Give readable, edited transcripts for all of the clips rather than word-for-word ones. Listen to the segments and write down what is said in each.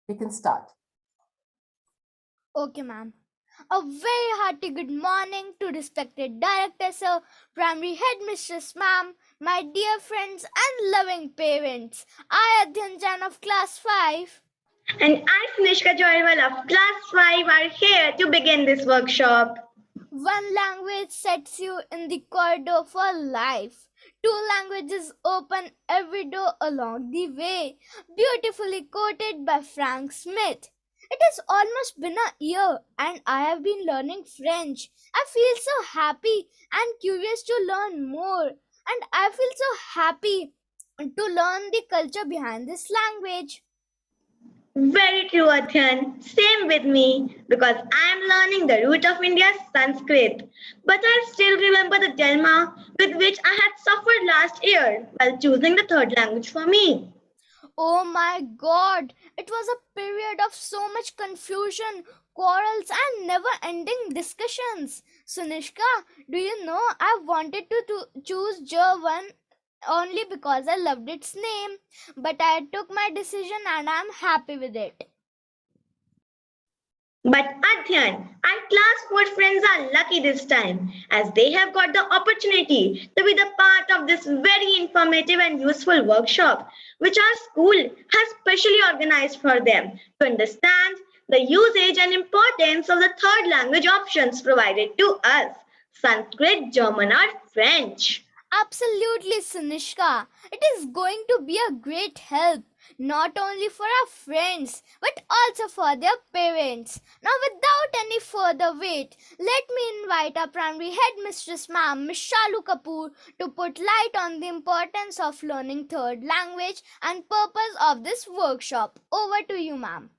We can start. Okay, ma'am. A very hearty good morning to respected director, sir, primary headmistress, ma'am, my dear friends and loving parents. I, Adhyanjan of class 5. And I, Snishka Joywal of Class 5, are here to begin this workshop. One language sets you in the corridor for life. Two languages open every door along the way. Beautifully quoted by Frank Smith. It has almost been a year and I have been learning French. I feel so happy and curious to learn more. And I feel so happy to learn the culture behind this language. Very true, Adhyan. Same with me, because I am learning the root of India's Sanskrit. But I still remember the dilemma with which I had suffered last year while choosing the third language for me. Oh my god, it was a period of so much confusion, quarrels, and never ending discussions. Sunishka, do you know I wanted to choose German only because I loved its name, but I took my decision and I'm happy with it. But Adhyan, our class 4 friends are lucky this time as they have got the opportunity to be the part of this very informative and useful workshop which our school has specially organized for them to understand the usage and importance of the third language options provided to us Sanskrit, German, or French. Absolutely, Sunishka. It is going to be a great help, not only for our friends, but also for their parents. Now, without any further wait, let me invite our primary headmistress, ma'am, Miss Shalu Kapoor, to put light on the importance of learning third language and purpose of this workshop. Over to you, ma'am.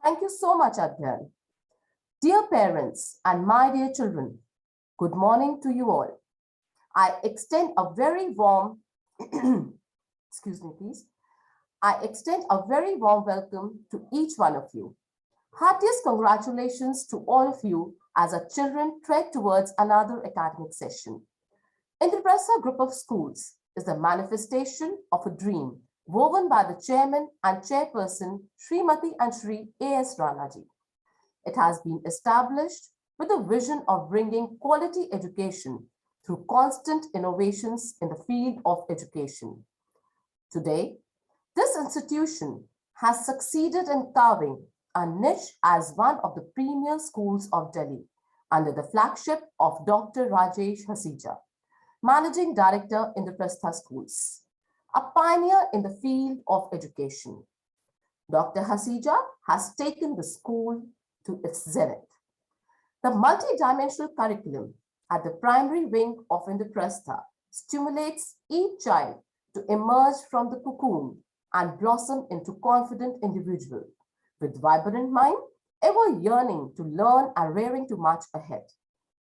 Thank you so much, Adhyan. Dear parents and my dear children, good morning to you all. I extend a very warm, excuse me, please. I extend a very warm welcome to each one of you. Heartiest congratulations to all of you as our children tread towards another academic session. Indraprastha Group of Schools is the manifestation of a dream woven by the chairman and chairperson Srimati and Shri A.S. Ranaji. It has been established with a vision of bringing quality education through constant innovations in the field of education. Today, this institution has succeeded in carving a niche as one of the premier schools of Delhi under the flagship of Dr. Rajesh Hasija, Managing Director in the Indraprastha Schools, a pioneer in the field of education. Dr. Hasija has taken the school to its zenith. The multi-dimensional curriculum at the primary wing of Indraprastha stimulates each child to emerge from the cocoon and blossom into confident individual with vibrant mind, ever yearning to learn and raring to march ahead.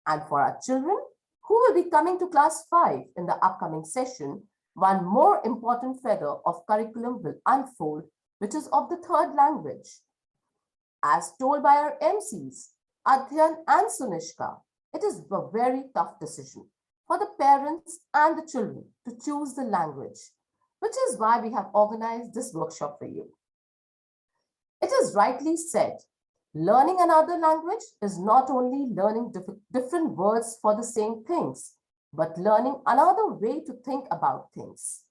And for our children who will be coming to class 5 in the upcoming session, one more important feather of curriculum will unfold, which is of the third language. As told by our MCs, Adhyan and Sunishka, it is a very tough decision for the parents and the children to choose the language, which is why we have organized this workshop for you. It is rightly said, learning another language is not only learning different words for the same things, but learning another way to think about things.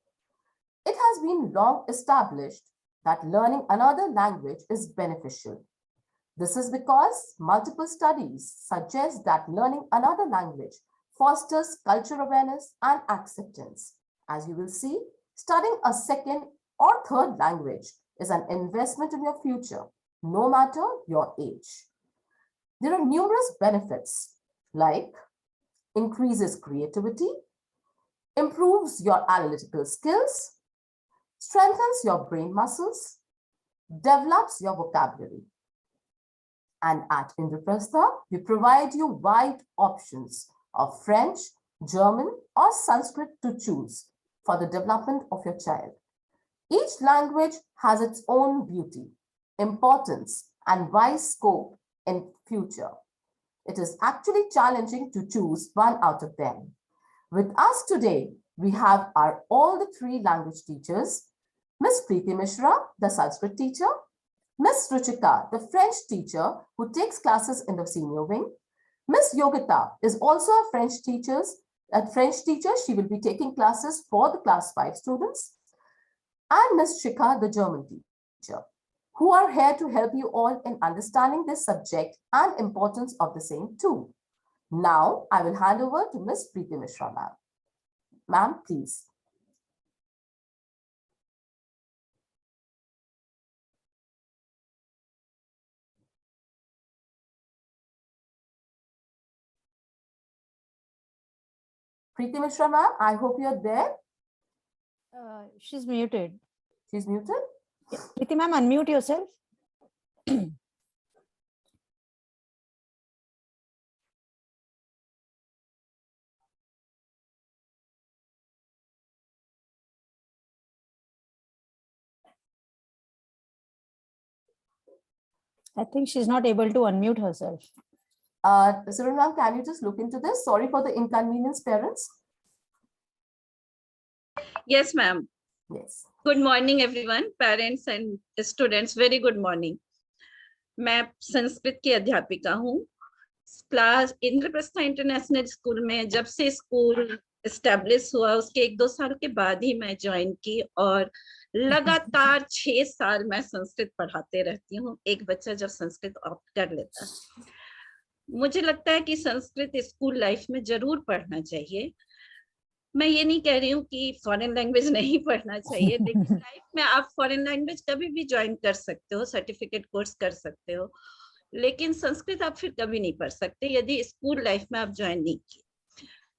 It has been long established that learning another language is beneficial. This is because multiple studies suggest that learning another language fosters cultural awareness and acceptance. As you will see, studying a second or third language is an investment in your future, no matter your age. There are numerous benefits like increases creativity, improves your analytical skills, strengthens your brain muscles, develops your vocabulary. And at Indraprastha, we provide you wide options of French, German, or Sanskrit to choose for the development of your child. Each language has its own beauty, importance, and wide scope in future. It is actually challenging to choose one out of them. With us today, we have all the three language teachers, Miss Preeti Mishra, the Sanskrit teacher, Miss Ruchika, the French teacher who takes classes in the senior wing. Miss Yogita is also a French teacher. She will be taking classes for the class 5 students. And Miss Shikha, the German teacher, who are here to help you all in understanding this subject and importance of the same too. Now, I will hand over to Miss Preeti Mishra, ma'am. Ma'am, please. Preeti Mishra, ma'am, I hope you're there. She's muted. She's muted. Yeah. Preeti ma'am, unmute yourself. I think she's not able to unmute herself. Surun ma'am, can you just look into this? Sorry for the inconvenience, parents. Yes, ma'am. Yes. Good morning, everyone, parents and students. Very good morning. मैं संस्कृत की अध्यापिका हूँ। Class Indraprastha international school में जब से school establish हुआ उसके 1-2 साल के बाद ही मैं ज्वाइन की और लगातार 6 साल मैं संस्कृत पढ़ाते रहती हूँ। एक बच्चा जब संस्कृत ऑप्ट कर लेता है, मुझे लगता है कि संस्कृत स्कूल लाइफ में जरूर पढ़ना चाहिए। मैं ये नहीं कह रही हूँ कि फॉरेन लैंग्वेज नहीं पढ़ना चाहिए, लेकिन लाइफ में आप फॉरेन लैंग्वेज कभी भी ज्वाइन कर सकते हो, सर्टिफिकेट कोर्स कर सकते हो, लेकिन संस्कृत आप फिर कभी नहीं पढ़ सकते यदि स्कूल लाइफ में आप ज्वाइन नहीं किए।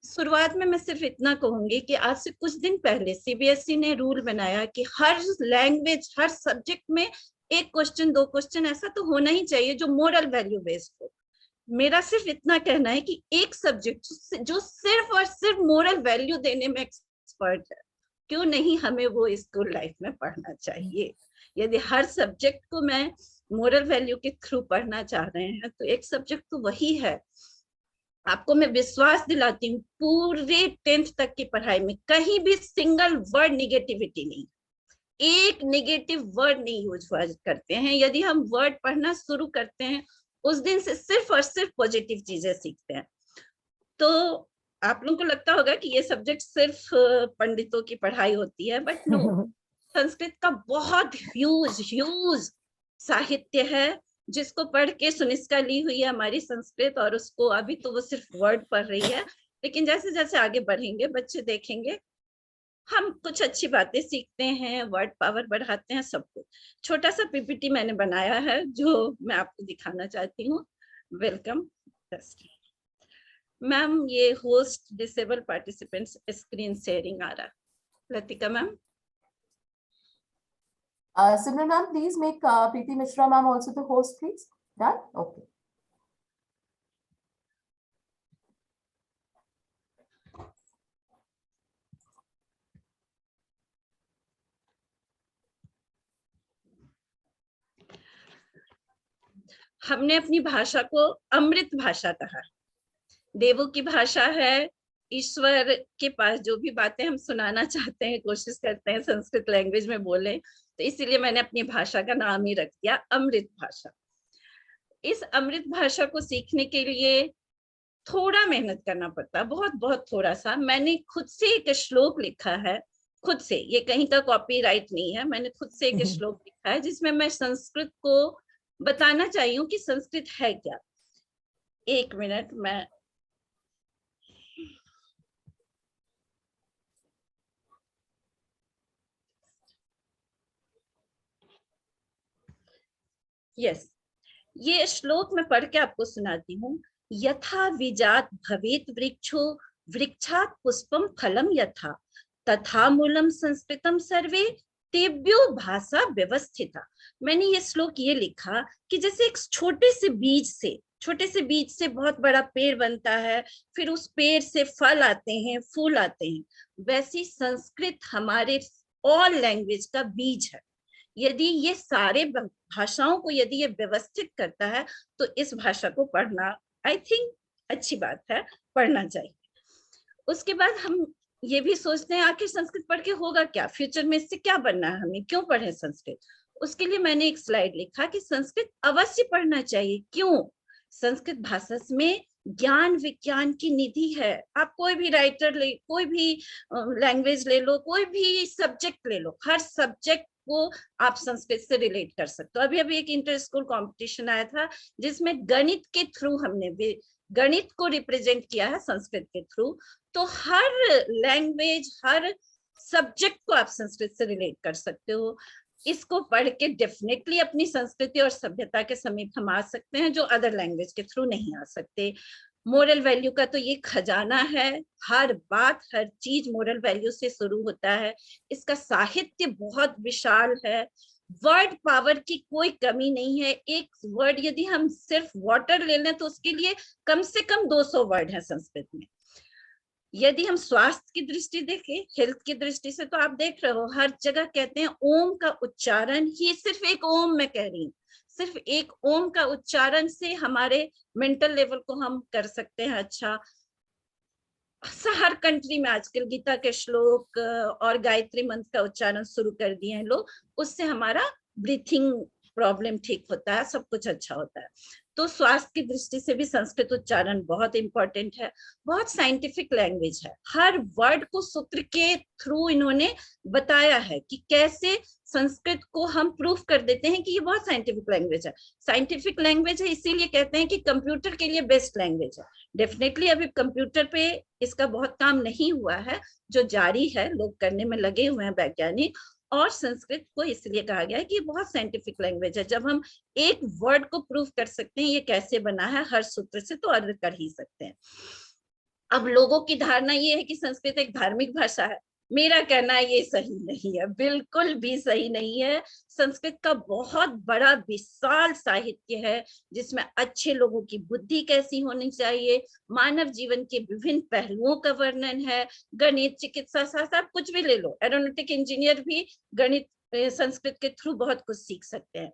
शुरुआत में मैं सिर्फ इतना कहूंगी कि आज से कुछ दिन पहले सीबीएसई ने रूल बनाया कि हर लैंग्वेज, हर सब्जेक्ट में 1 क्वेश्चन 2 क्वेश्चन ऐसा तो होना ही चाहिए जो मोरल वैल्यू बेस्ड हो। मेरा सिर्फ इतना कहना है कि एक सब्जेक्ट जो सिर्फ और सिर्फ मोरल वैल्यू देने में एक्सपर्ट है, क्यों नहीं हमें वो स्कूल लाइफ में पढ़ना चाहिए। यदि हर सब्जेक्ट को मैं मोरल वैल्यू के थ्रू पढ़ना चाह रहे हैं तो एक सब्जेक्ट तो वही है। आपको मैं विश्वास दिलाती हूँ, पूरे 10th तक की पढ़ाई में कहीं भी सिंगल वर्ड निगेटिविटी नहीं, एक नेगेटिव वर्ड नहीं यूज करते हैं। यदि हम वर्ड पढ़ना शुरू करते हैं उस दिन से सिर्फ और सिर्फ पॉजिटिव चीजें सीखते हैं। तो आप लोगों को लगता होगा कि ये सब्जेक्ट सिर्फ पंडितों की पढ़ाई होती है, बट नो, संस्कृत का बहुत ह्यूज साहित्य है जिसको पढ़ के सुनिश्चित ली हुई है हमारी संस्कृत, और उसको अभी तो वो सिर्फ वर्ड पढ़ रही है, लेकिन जैसे जैसे आगे बढ़ेंगे बच्चे देखेंगे हम कुछ अच्छी बातें सीखते हैं, वर्ड पावर बढ़ाते हैं, सब कुछ। छोटा सा पीपीटी मैंने बनाया है जो मैं आपको दिखाना चाहती हूँ। Welcome ma'am. ये host disable participants screen sharing आ रहा है। Latika ma'am. Simran ma'am, please make Preeti Mishra ma'am also the host, please. Done? Okay. हमने अपनी भाषा को अमृत भाषा कहा। देवों की भाषा है, ईश्वर के पास जो भी बातें हम सुनाना चाहते हैं कोशिश करते हैं संस्कृत लैंग्वेज में बोले, तो इसीलिए मैंने अपनी भाषा का नाम ही रख दिया अमृत भाषा। इस अमृत भाषा को सीखने के लिए थोड़ा मेहनत करना पड़ता है, बहुत बहुत थोड़ा सा। मैंने खुद से एक श्लोक लिखा है, खुद से, ये कहीं का कॉपीराइट नहीं है, मैंने खुद से एक श्लोक लिखा है जिसमें मैं संस्कृत को बताना चाहिए हूँ कि संस्कृत है क्या। 1 मिनट, मैं ये श्लोक मैं पढ़ के आपको सुनाती हूँ। यथा विजात भवेत वृक्षो वृक्षात पुष्पम फलम यथा तथा मूलम संस्कृतम सर्वे तेभ्यो भाषा व्यवस्थिता। मैंने ये श्लोक ये लिखा कि जैसे एक छोटे से बीज से बहुत बड़ा पेड़ बनता है, फिर उस पेड़ से फल आते हैं, फूल आते हैं, वैसी संस्कृत हमारे ऑल लैंग्वेज का बीज है। यदि ये सारे भाषाओं को यदि ये व्यवस्थित करता है तो इस भाषा को पढ़ना आई थिंक अच्छी बात है, पढ़ना चाहिए। उसके बाद हम ये भी सोचते हैं आखिर संस्कृत पढ़ के होगा क्या, फ्यूचर में इससे क्या बनना है, हमें क्यों पढ़े संस्कृत। उसके लिए मैंने एक स्लाइड लिखा कि संस्कृत अवश्य पढ़ना चाहिए। क्यों? संस्कृत भाषा में ज्ञान विज्ञान की निधि है। आप कोई भी राइटर ले, कोई भी लैंग्वेज ले लो, कोई भी सब्जेक्ट ले लो, हर सब्जेक्ट को आप संस्कृत से रिलेट कर सकते हो। अभी अभी एक इंटर स्कूल कॉम्पिटिशन आया था जिसमें गणित के थ्रू हमने गणित को रिप्रेजेंट किया है संस्कृत के थ्रू। तो हर लैंग्वेज, हर सब्जेक्ट को आप संस्कृत से रिलेट कर सकते हो। इसको पढ़ के डेफिनेटली अपनी संस्कृति और सभ्यता के समीप हम आ सकते हैं, जो अदर लैंग्वेज के थ्रू नहीं आ सकते। मोरल वैल्यू का तो ये खजाना है, हर बात हर चीज मोरल वैल्यू से शुरू होता है। इसका साहित्य बहुत विशाल है, वर्ड पावर की कोई कमी नहीं है। एक वर्ड यदि हम सिर्फ वाटर ले लें तो उसके लिए कम से कम 200 वर्ड है संस्कृत में। यदि हम स्वास्थ्य की दृष्टि देखें, हेल्थ की दृष्टि से, तो आप देख रहे हो हर जगह कहते हैं ओम का उच्चारण ही, सिर्फ एक ओम मैं कह रही हूँ, सिर्फ एक ओम का उच्चारण से हमारे मेंटल लेवल को हम कर सकते हैं अच्छा। हर कंट्री में आजकल गीता के श्लोक और गायत्री मंत्र का उच्चारण शुरू कर दिए हैं लोग, उससे हमारा ब्रीथिंग प्रॉब्लम ठीक होता है, सब कुछ अच्छा होता है। तो स्वास्थ्य की दृष्टि से भी संस्कृत उच्चारण बहुत इंपॉर्टेंट है। बहुत साइंटिफिक लैंग्वेज है, हर वर्ड को सूत्र के थ्रू इन्होंने बताया है कि कैसे संस्कृत को हम प्रूफ कर देते हैं कि ये बहुत साइंटिफिक लैंग्वेज है। साइंटिफिक लैंग्वेज है इसीलिए कहते हैं कि कंप्यूटर के लिए बेस्ट लैंग्वेज है। डेफिनेटली अभी कंप्यूटर पे इसका बहुत काम नहीं हुआ है, जो जारी है, लोग करने में लगे हुए हैं वैज्ञानिक। और संस्कृत को इसलिए कहा गया है कि ये बहुत साइंटिफिक लैंग्वेज है। जब हम एक वर्ड को प्रूफ कर सकते हैं ये कैसे बना है हर सूत्र से, तो अर्थ कर ही सकते हैं। अब लोगों की धारणा ये है कि संस्कृत एक धार्मिक भाषा है। मेरा कहना है ये सही नहीं है, बिल्कुल भी सही नहीं है। संस्कृत का बहुत बड़ा विशाल साहित्य है जिसमें अच्छे लोगों की बुद्धि कैसी होनी चाहिए, मानव जीवन के विभिन्न पहलुओं का वर्णन है। गणित, चिकित्सा शास्त्र, आप कुछ भी ले लो, एरोनॉटिक इंजीनियर भी गणित संस्कृत के थ्रू बहुत कुछ सीख सकते हैं।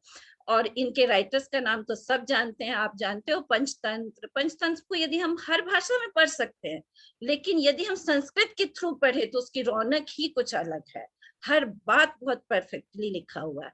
और इनके राइटर्स का नाम तो सब जानते हैं, आप जानते हो पंचतंत्र। पंचतंत्र को यदि हम हर भाषा में पढ़ सकते हैं, लेकिन यदि हम संस्कृत के थ्रू पढ़े तो उसकी रौनक ही कुछ अलग है। हर बात बहुत परफेक्टली लिखा हुआ है।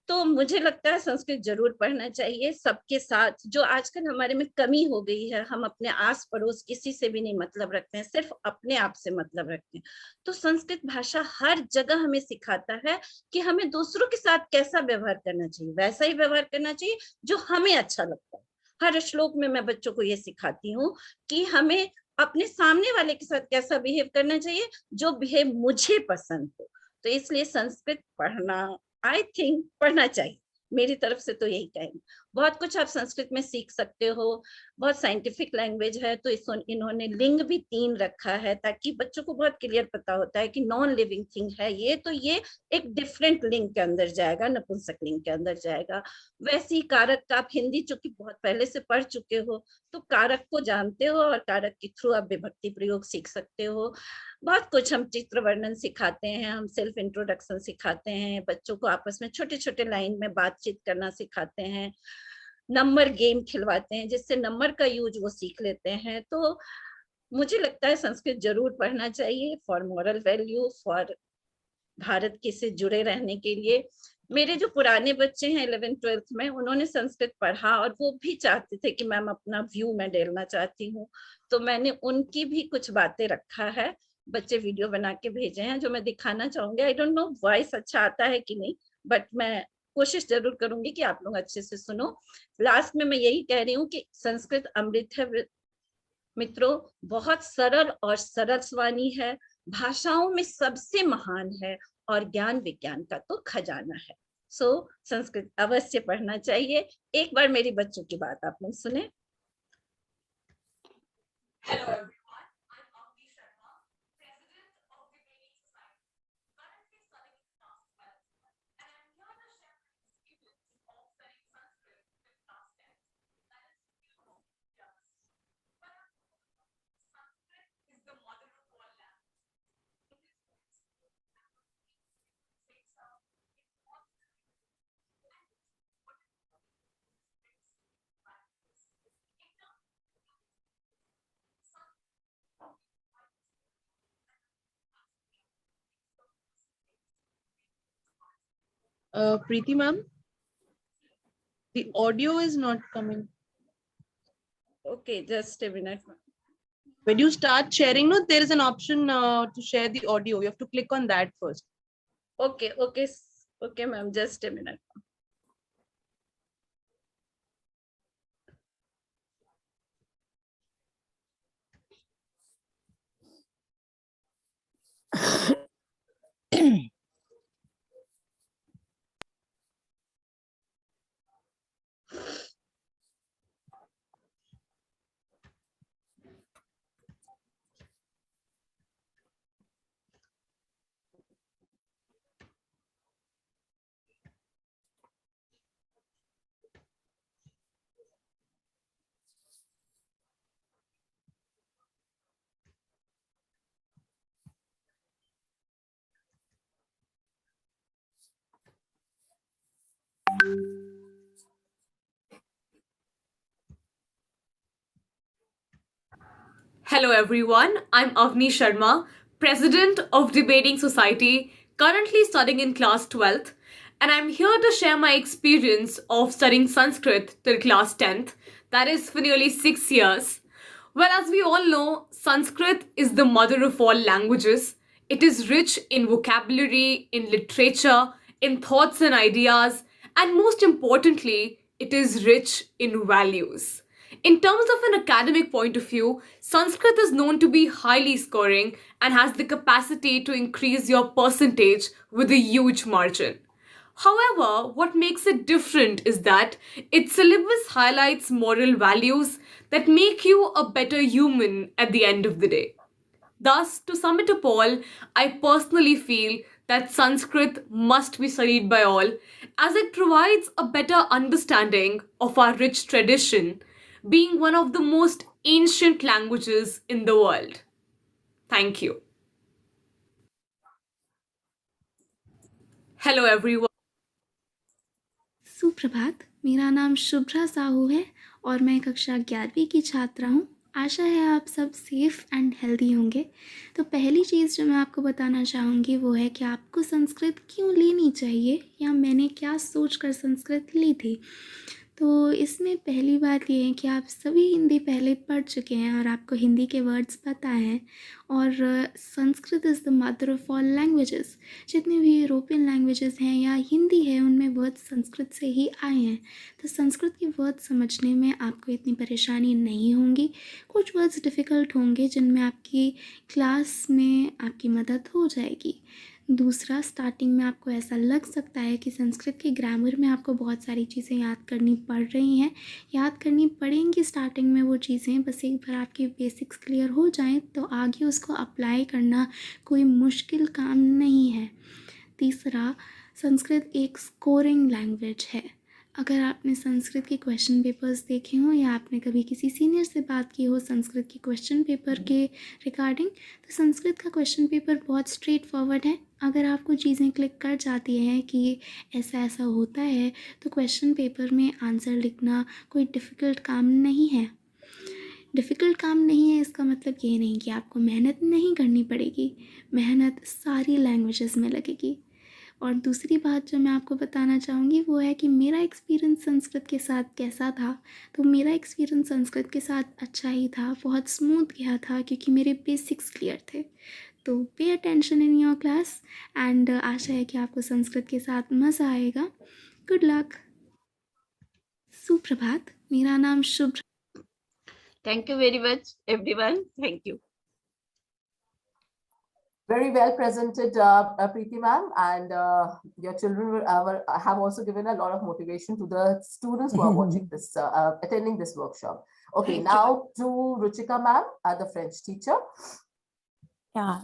तो मुझे लगता है संस्कृत जरूर पढ़ना चाहिए सबके साथ। जो आजकल हमारे में कमी हो गई है, हम अपने आस पड़ोस किसी से भी नहीं मतलब रखते हैं, सिर्फ अपने आप से मतलब रखते हैं। तो संस्कृत भाषा हर जगह हमें सिखाता है कि हमें दूसरों के साथ कैसा व्यवहार करना चाहिए, वैसा ही व्यवहार करना चाहिए जो हमें अच्छा लगता है। हर श्लोक में मैं बच्चों को ये सिखाती हूँ कि हमें अपने सामने वाले के साथ कैसा बिहेव करना चाहिए जो बिहेव मुझे पसंद हो। तो इसलिए संस्कृत पढ़ना, आई थिंक, पढ़ना चाहिए। मेरी तरफ से तो यही कहेंगे। बहुत कुछ आप संस्कृत में सीख सकते हो, बहुत साइंटिफिक लैंग्वेज है। तो इन्होंने लिंग भी 3 रखा है ताकि बच्चों को बहुत क्लियर पता होता है कि नॉन लिविंग थिंग है ये, तो ये एक डिफरेंट लिंग के अंदर जाएगा, नपुंसक लिंग के अंदर जाएगा। वैसे ही कारक का आप हिंदी चूंकि बहुत पहले से पढ़ चुके हो तो कारक को जानते हो, और कारक के थ्रू आप विभक्ति प्रयोग सीख सकते हो। बहुत कुछ हम चित्र वर्णन सिखाते हैं, हम सेल्फ इंट्रोडक्शन सिखाते हैं, बच्चों को आपस में छोटे छोटे लाइन में बातचीत करना सिखाते हैं, नंबर गेम खिलवाते हैं जिससे नंबर का यूज वो सीख लेते हैं। तो मुझे लगता है संस्कृत जरूर पढ़ना चाहिए, for moral value, for Bharat के से जुड़े रहने के लिए। मेरे जो पुराने बच्चे हैं 11th-12th में, उन्होंने संस्कृत पढ़ा और वो भी चाहते थे कि मैम अपना व्यू मैं डालना चाहती हूँ, तो मैंने उनकी भी कुछ बातें रखा है। बच्चे वीडियो बना के भेजे हैं जो मैं दिखाना चाहूंगी। आई डोंट नो वॉइस अच्छा आता है कि नहीं, बट मैं कोशिश जरूर करूंगी कि आप लोग अच्छे से सुनो। लास्ट में मैं यही कह रही हूँ कि संस्कृत अमृत है मित्रों, बहुत सरल और सरल वाणी है, भाषाओं में सबसे महान है और ज्ञान विज्ञान का तो खजाना है। सो संस्कृत अवश्य पढ़ना चाहिए। एक बार मेरी बच्चों की बात आप लोग सुने। Preeti ma'am, the audio is not coming. Okay, just a minute. When you start sharing, no, there is an option to share the audio. You have to click on that first. Okay, okay, ma'am, just a minute. Hello everyone, I'm Avni Sharma, President of Debating Society, currently studying in class 12th, and I'm here to share my experience of studying Sanskrit till class 10th, that is for nearly 6 years. Well, as we all know, Sanskrit is the mother of all languages. It is rich in vocabulary, in literature, in thoughts and ideas, and most importantly, it is rich in values. In terms of an academic point of view, Sanskrit is known to be highly scoring and has the capacity to increase your percentage with a huge margin. However, what makes it different is that its syllabus highlights moral values that make you a better human at the end of the day. Thus, to sum it up all, I personally feel that Sanskrit must be studied by all as it provides a better understanding of our rich tradition, being one of the most ancient languages in the world. Thank you. Hello, everyone. सुप्रभात, मेरा नाम शुभ्रा साहू है और मैं कक्षा 11वीं की छात्रा हूँ। आशा है आप सब सेफ़ एंड हेल्दी होंगे। तो पहली चीज़ जो मैं आपको बताना चाहूँगी वो है कि आपको संस्कृत क्यों लेनी चाहिए या मैंने क्या सोचकर संस्कृत ली थी। तो इसमें पहली बात ये है कि आप सभी हिंदी पहले पढ़ चुके हैं और आपको हिंदी के वर्ड्स पता हैं और Sanskrit is the mother of all languages. जितनी भी यूरोपियन लैंग्वेजेस हैं या हिंदी है उनमें वर्ड्स संस्कृत से ही आए हैं। तो संस्कृत के वर्ड्स समझने में आपको इतनी परेशानी नहीं होंगी। कुछ वर्ड्स डिफ़िकल्ट होंगे जिनमें आपकी क्लास में आपकी मदद हो जाएगी। दूसरा, स्टार्टिंग में आपको ऐसा लग सकता है कि संस्कृत के ग्रामर में आपको बहुत सारी चीज़ें याद करनी पड़ रही हैं, याद करनी पड़ेंगी स्टार्टिंग में वो चीज़ें। बस एक बार आपके बेसिक्स क्लियर हो जाएं तो आगे उसको अप्लाई करना कोई मुश्किल काम नहीं है। तीसरा, संस्कृत एक स्कोरिंग लैंग्वेज है। अगर आपने संस्कृत के क्वेश्चन पेपर्स देखे हों या आपने कभी किसी सीनियर से बात की हो संस्कृत के क्वेश्चन पेपर के रिगार्डिंग, तो संस्कृत का क्वेश्चन पेपर बहुत स्ट्रेट फॉरवर्ड है। अगर आपको चीज़ें क्लिक कर जाती हैं कि ऐसा ऐसा होता है तो क्वेश्चन पेपर में आंसर लिखना कोई डिफ़िकल्ट काम नहीं है। डिफ़िकल्ट काम नहीं है इसका मतलब ये नहीं कि आपको मेहनत नहीं करनी पड़ेगी, मेहनत सारी लैंग्वेजेस में लगेगी। और दूसरी बात जो मैं आपको बताना चाहूँगी वो है कि मेरा एक्सपीरियंस संस्कृत के साथ कैसा था। तो मेरा एक्सपीरियंस संस्कृत के साथ अच्छा ही था, बहुत स्मूथ गया था क्योंकि मेरे बेसिक्स क्लियर थे। तो pay attention in your class and आशा है कि आपको संस्कृत के साथ मज़ा आएगा। Good luck. सुप्रभात, मेरा नाम Shubhra. Thank you very much, everyone. Thank you. Very well presented, Preeti ma'am, and your children have also given a lot of motivation to the students who are watching this, attending this workshop. Okay, now to Ruchika ma'am, the French teacher. Yeah,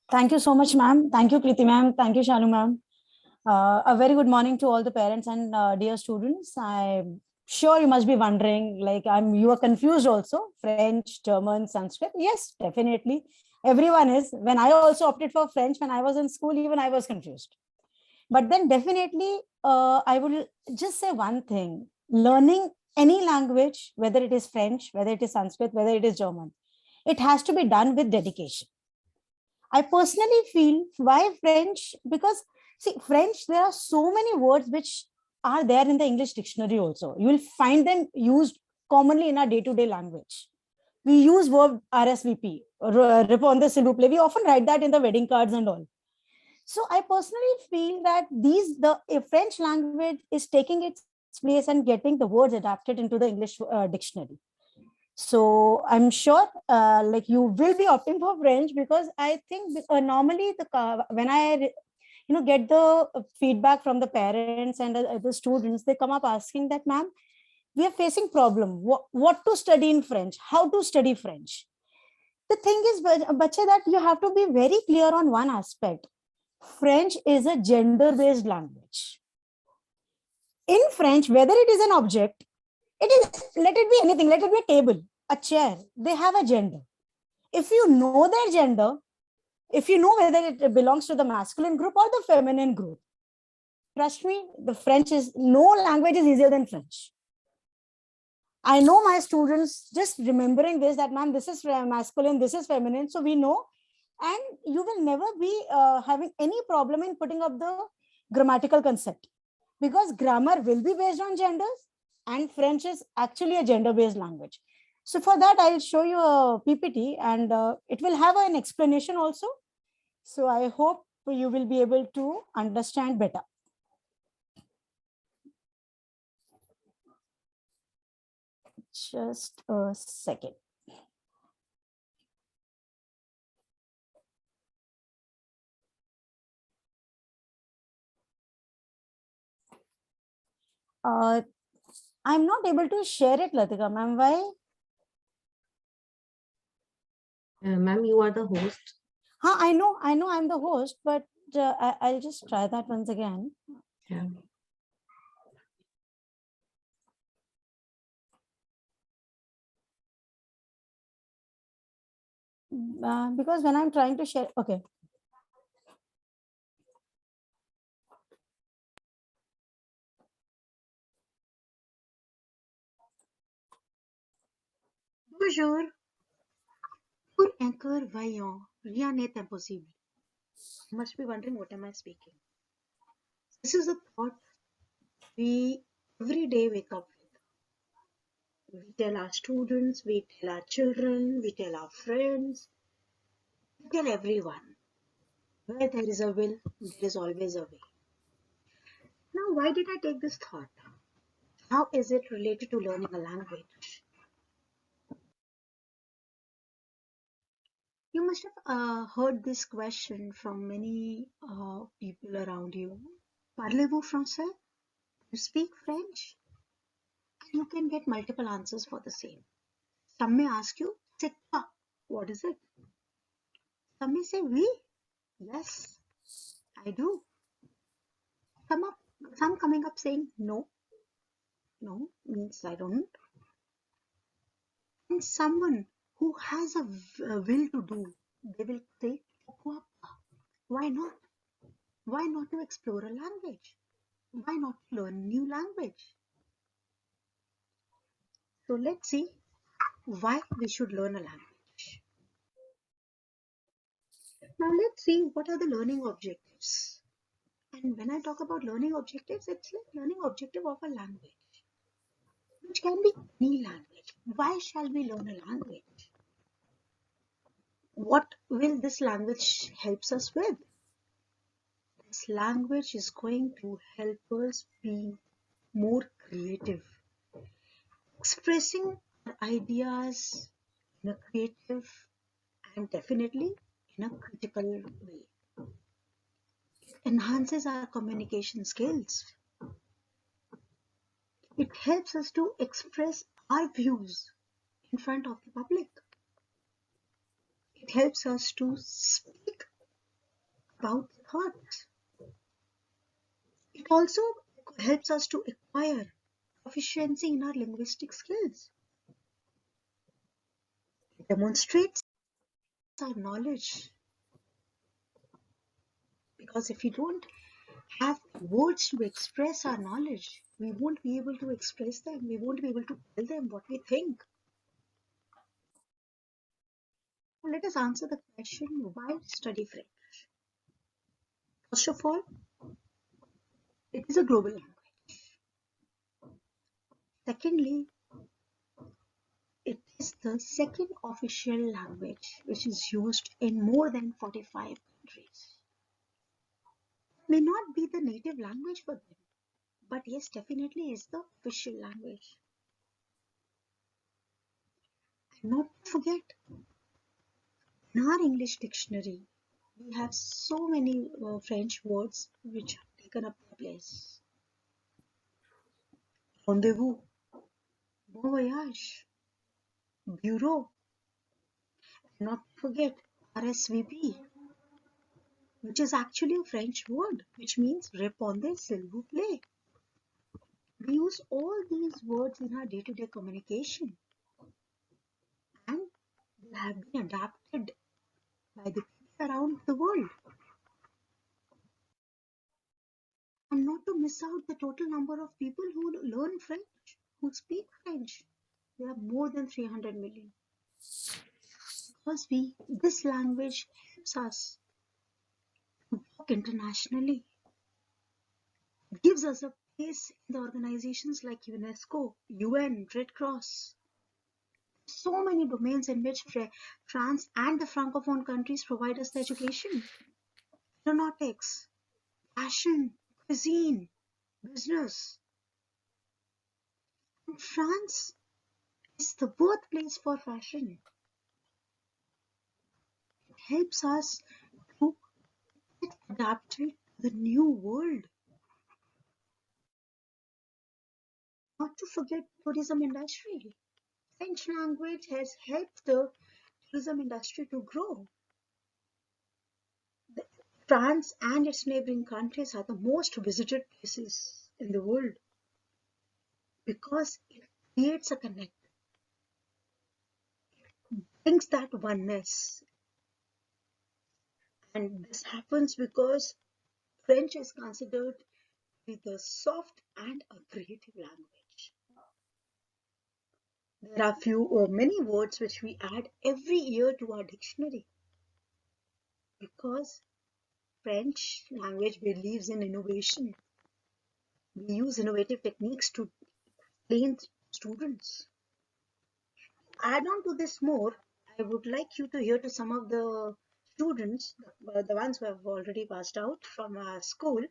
thank you so much, ma'am. Thank you, Preeti ma'am. Thank you, Shanu ma'am. A very good morning to all the parents and dear students. I'm sure you must be wondering, like, you are confused also, French, German, Sanskrit. Yes, definitely. Everyone is. When I also opted for French, when I was in school, even I was confused. But then definitely, I will just say one thing. Learning any language, whether it is French, whether it is Sanskrit, whether it is German, it has to be done with dedication. I personally feel why French, because See, French, there are so many words which are there in the English dictionary also. You will find them used commonly in our day-to-day language. We use verb RSVP, répondez s'il vous plaît. We often write that in the wedding cards and all. So I personally feel that the French language is taking its place and getting the words adapted into the English dictionary. So I'm sure like you will be opting for French, because I think normally when I get the feedback from the parents and the students, they come up asking that, ma'am, we are facing problem. What to study in French? How to study French? The thing is, bacha, that you have to be very clear on one aspect. French is a gender-based language. In French, whether it is an object, let it be anything, let it be a table, a chair, they have a gender. If you know their gender, if you know whether it belongs to the masculine group or the feminine group, trust me, no language is easier than French. I know my students just remembering this, that, ma'am, this is masculine, this is feminine, so we know, and you will never be having any problem in putting up the grammatical concept, because grammar will be based on genders, and French is actually a gender-based language. So for that, I'll show you a PPT, and it will have an explanation also. So I hope you will be able to understand better. Just a second. I'm not able to share it, Latika ma'am. Why? Ma'am, you are the host. I know I'm the host, but I'll just try that once again. Yeah. Because when I'm trying to share, okay. Bonjour. Pour un cœur vaillant, rien n'est impossible. You must be wondering, what am I speaking? This is a thought we every day wake up with. We tell our students, we tell our children, we tell our friends, we tell everyone. Where there is a will, there is always a way. Now, why did I take this thought? How is it related to learning a language? You must have heard this question from many people around you. Parlez-vous français? You speak French? And you can get multiple answers for the same. Some may ask you, c'est quoi? What is it? Some may say, oui, yes, I do. Some coming up saying, no means I don't. And someone who has a will to do, they will say, pourquoi pas? Why not? Why not to explore a language? Why not learn a new language? So let's see why we should learn a language. Now let's see what are the learning objectives. And when I talk about learning objectives, it's like learning objective of a language, which can be any language. Why shall we learn a language? What will this language helps us with? This language is going to help us be more creative, expressing our ideas in a creative and definitely in a critical way. It enhances our communication skills. It helps us to express our views in front of the public. It helps us to speak about thoughts. It also helps us to acquire proficiency in our linguistic skills. It demonstrates our knowledge. Because if we don't have words to express our knowledge, we won't be able to express them. We won't be able to tell them what we think. So let us answer the question, why study French? First of all, It is a global language. Secondly, it is the second official language which is used in more than 45 countries. May not be the native language for them, but yes, definitely is the official language. And not to forget, in our English dictionary, we have so many French words which have taken up their place. Rendezvous, bon voyage, bureau, and not to forget RSVP, which is actually a French word which means répondez s'il vous plaît. We use all these words in our day-to-day communication, and they have been adapted by the people around the world. And not to miss out the total number of people who learn French, who speak French. There are more than 300 million. Because this language helps us to work internationally. It gives us a place in the organizations like UNESCO, UN, Red Cross. So many domains in which France and the Francophone countries provide us the education. Aeronautics, fashion, cuisine, business. And France is the birthplace for fashion. It helps us to get adapted to the new world. Not to forget tourism industry. French language has helped the tourism industry to grow. France and its neighboring countries are the most visited places in the world because it creates a connect, brings that oneness. And this happens because French is considered to be the soft and a creative language. There are many words which we add every year to our dictionary because French language believes in innovation. We use innovative techniques to train students. Add on to this more, I would like you to hear to some of the students, the ones who have already passed out from our school,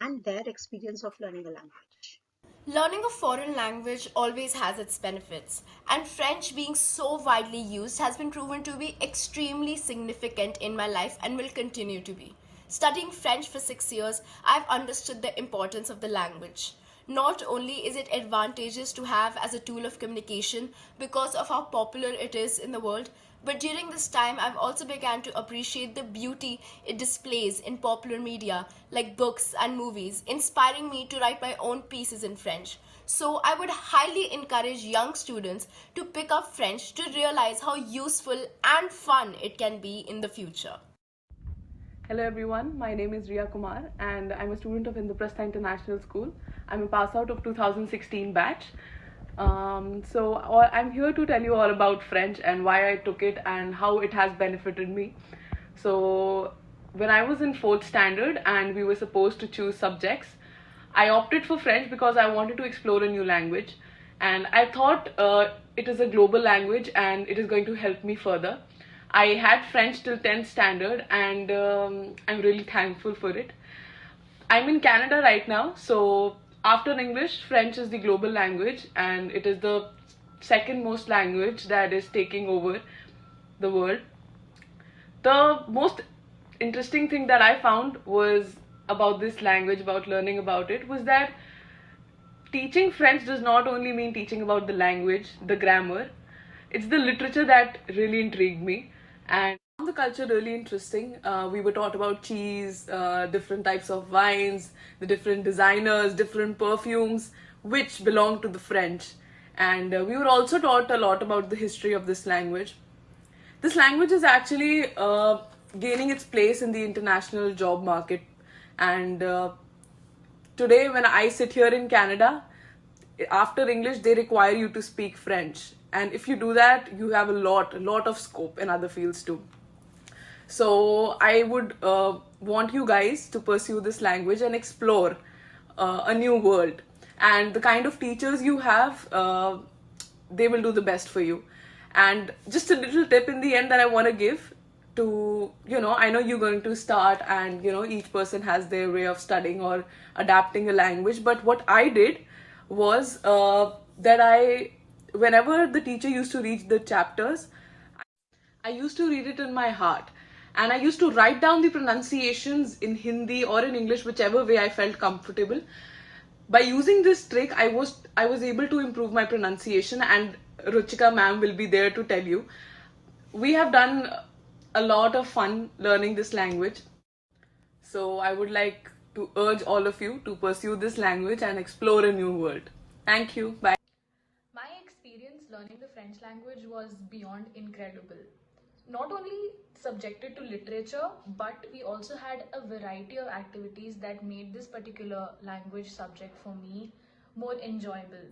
and their experience of learning a language. Learning a foreign language always has its benefits, and French being so widely used has been proven to be extremely significant in my life and will continue to be. Studying French for 6 years, I've understood the importance of the language. Not only is it advantageous to have as a tool of communication because of how popular it is in the world, but during this time I've also begun to appreciate the beauty it displays in popular media like books and movies, inspiring me to write my own pieces in French. So I would highly encourage young students to pick up French to realize how useful and fun it can be in the future. Hello everyone, my name is Riya Kumar and I'm a student of Indraprastha International School. I'm a pass out of 2016 batch. I'm here to tell you all about French and why I took it and how it has benefited me. So when I was in 4th standard and we were supposed to choose subjects, I opted for French because I wanted to explore a new language, and I thought it is a global language and it is going to help me further. I had French till 10th standard and I'm really thankful for it. I'm in Canada right now, so after English, French is the global language and it is the second most language that is taking over the world. The most interesting thing that I found was about this language, about learning about it, was that teaching French does not only mean teaching about the language, the grammar, it's the literature that really intrigued me. And I found the culture really interesting. We were taught about cheese, different types of wines, the different designers, different perfumes, which belong to the French. And we were also taught a lot about the history of this language. This language is actually gaining its place in the international job market. And today, when I sit here in Canada, after English, they require you to speak French. And if you do that, you have a lot of scope in other fields too. So I would want you guys to pursue this language and explore a new world. And the kind of teachers you have, they will do the best for you. And just a little tip in the end that I want to give to, I know you're going to start, and each person has their way of studying or adapting a language. But what I did was that whenever the teacher used to read the chapters, I used to read it in my heart, and I used to write down the pronunciations in Hindi or in English, whichever way I felt comfortable. By using this trick, I was able to improve my pronunciation, and Ruchika ma'am will be there to tell you. We have done a lot of fun learning this language. So I would like to urge all of you to pursue this language and explore a new world. Thank you. Bye. My experience learning the French language was beyond incredible. Not only subjected to literature, but we also had a variety of activities that made this particular language subject for me more enjoyable.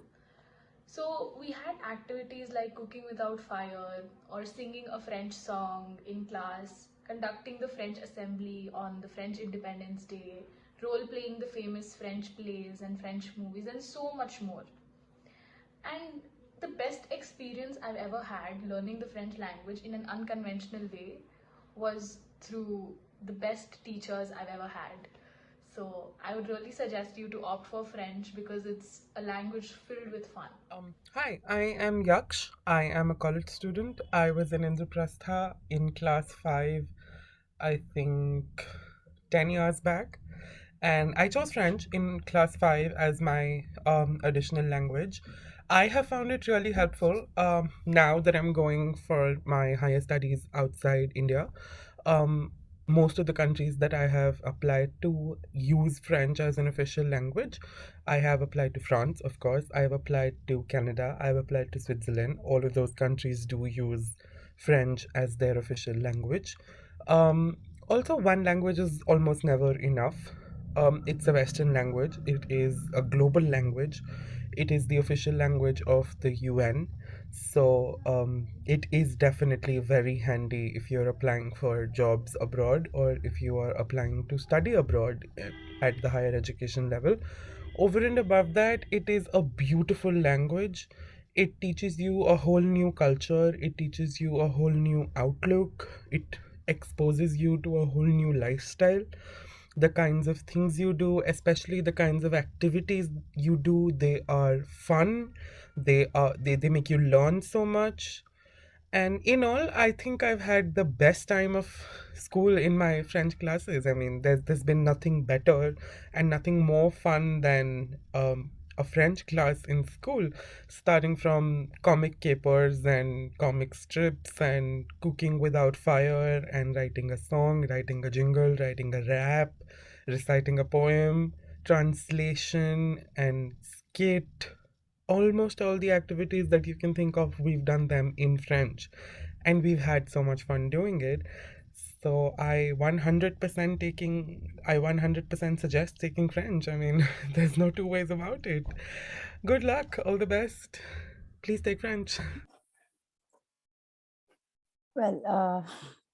So we had activities like cooking without fire or singing a French song in class, conducting the French assembly on the French Independence Day, role playing the famous French plays and French movies, and so much more. And the best experience I've ever had learning the French language in an unconventional way was through the best teachers I've ever had. So I would really suggest you to opt for French because it's a language filled with fun. Hi, I am Yaksh. I am a college student. I was in Indraprastha in class 5, I think 10 years back. And I chose French in class 5 as my additional language. I have found it really helpful now that I'm going for my higher studies outside India. Um, most of the countries that I have applied to use French as an official language. I have applied to France, of course. I have applied to Canada. I have applied to Switzerland. All of those countries do use French as their official language. Um, Also, one language is almost never enough. It's a Western language, it is a global language, it is the official language of the UN. So, it is definitely very handy if you're applying for jobs abroad or if you are applying to study abroad at the higher education level. Over and above that, it is a beautiful language. It teaches you a whole new culture, it teaches you a whole new outlook, it exposes you to a whole new lifestyle. The kinds of things you do, especially the kinds of activities you do, they are fun. They make you learn so much. And in all, I think I've had the best time of school in my French classes. I mean, there's been nothing better and nothing more fun than a French class in school, starting from comic capers and comic strips and cooking without fire and writing a song, writing a jingle, writing a rap, reciting a poem, translation and skit. Almost all the activities that you can think of, we've done them in French, and we've had so much fun doing it. So I 100% suggest taking French. I mean, there's no two ways about it. Good luck, all the best. Please take French. Well,